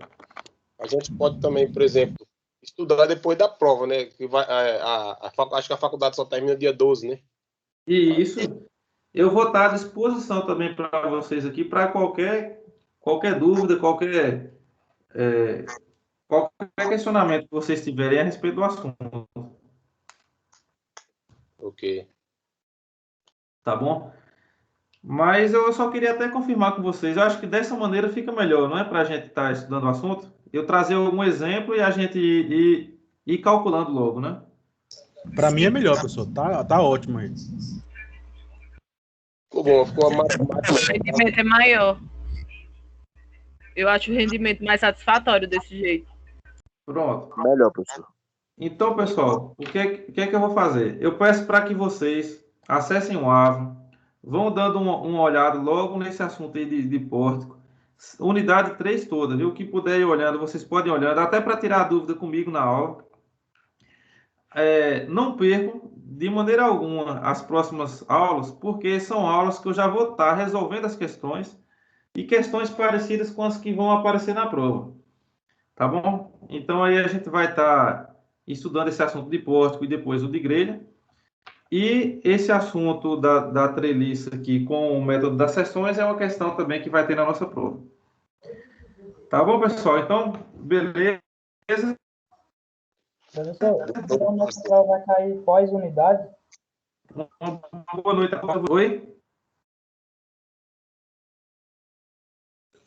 C: A gente pode também, por exemplo, estudar depois da prova, né? Que acho que a faculdade só termina dia 12, né?
A: E isso, eu vou estar à disposição também para vocês aqui, para qualquer dúvida, qualquer qualquer questionamento que vocês tiverem a respeito do assunto,
C: Ok.
A: tá bom? Mas eu só queria até confirmar com vocês. Eu acho que dessa maneira fica melhor, não é para a gente estar estudando o assunto? Eu trazer algum exemplo e a gente ir calculando logo, né?
D: Para mim é melhor, professor. Tá ótimo aí.
C: Ficou bom, ficou
F: O rendimento é maior. Eu acho o rendimento mais satisfatório desse jeito.
A: Pronto.
B: Melhor, professor.
A: Então, pessoal, o que é que eu vou fazer? Eu peço para que vocês acessem o AVO, vão dando uma olhada logo nesse assunto aí de pórtico. Unidade 3 toda, viu? O que puder ir olhando, vocês podem ir olhando, até para tirar dúvida comigo na aula. Não percam de maneira alguma as próximas aulas, porque são aulas que eu já vou estar resolvendo as questões e questões parecidas com as que vão aparecer na prova. Tá bom? Então aí a gente vai estar estudando esse assunto de pórtico e depois o de grelha. E esse assunto da treliça aqui com o método das seções é uma questão também que vai ter na nossa prova. Tá bom, pessoal? Então, beleza.
H: Professor, então nossa prova vai cair quais unidades?
A: Uma boa noite a todos. Oi?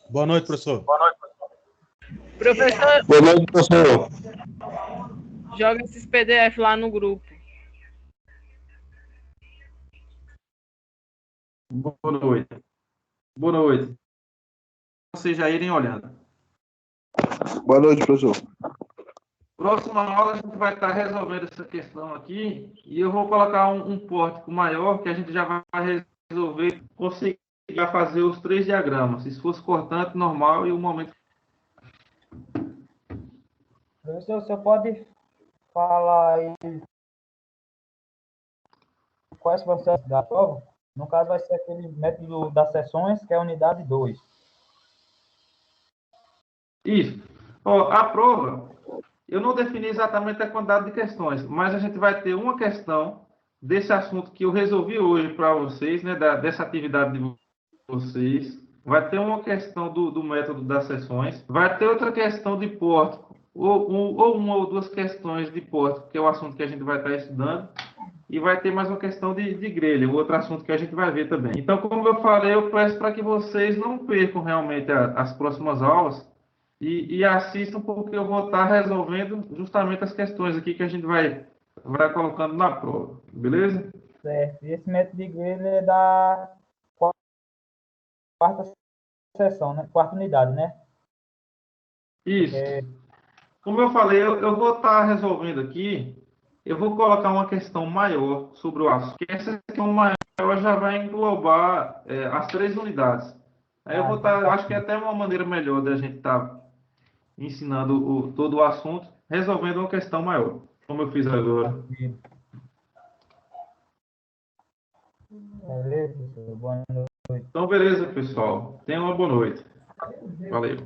D: Boa noite, professor.
F: Professor,
C: Boa noite, professor.
F: joga esses PDF lá no grupo.
A: Boa noite. Boa noite. Vocês já irem olhando.
B: Boa noite, professor.
A: Próxima aula a gente vai estar resolvendo essa questão aqui e eu vou colocar um pórtico maior que a gente já vai resolver, conseguir fazer os 3 diagramas, esforço cortante, normal e o momento.
H: Professor, você pode falar aí quais vão ser as da prova? No caso, vai ser aquele método das seções, que é a unidade 2.
A: Isso. Ó, a prova, eu não defini exatamente a quantidade de questões, mas a gente vai ter uma questão desse assunto que eu resolvi hoje para vocês, né, dessa atividade de vocês. Vai ter uma questão do método das sessões. Vai ter outra questão de pórtico, ou uma ou duas questões de pórtico, que é o assunto que a gente vai estar estudando. E vai ter mais uma questão de grelha, outro assunto que a gente vai ver também. Então, como eu falei, eu peço para que vocês não percam realmente as próximas aulas e assistam, porque eu vou estar resolvendo justamente as questões aqui que a gente vai colocando na prova. Beleza?
H: Certo. E esse método de grelha é da quarta seção, né? Quarta unidade, né?
A: Isso. Como eu falei, eu vou estar resolvendo aqui, eu vou colocar uma questão maior sobre o assunto. Que essa questão maior já vai englobar as 3 unidades. Aí eu vou estar, acho que é até uma maneira melhor da gente estar ensinando todo o assunto, resolvendo uma questão maior, como eu fiz agora.
H: Beleza, professor. Boa noite.
A: Então, beleza, pessoal. Tenham uma boa noite. Valeu.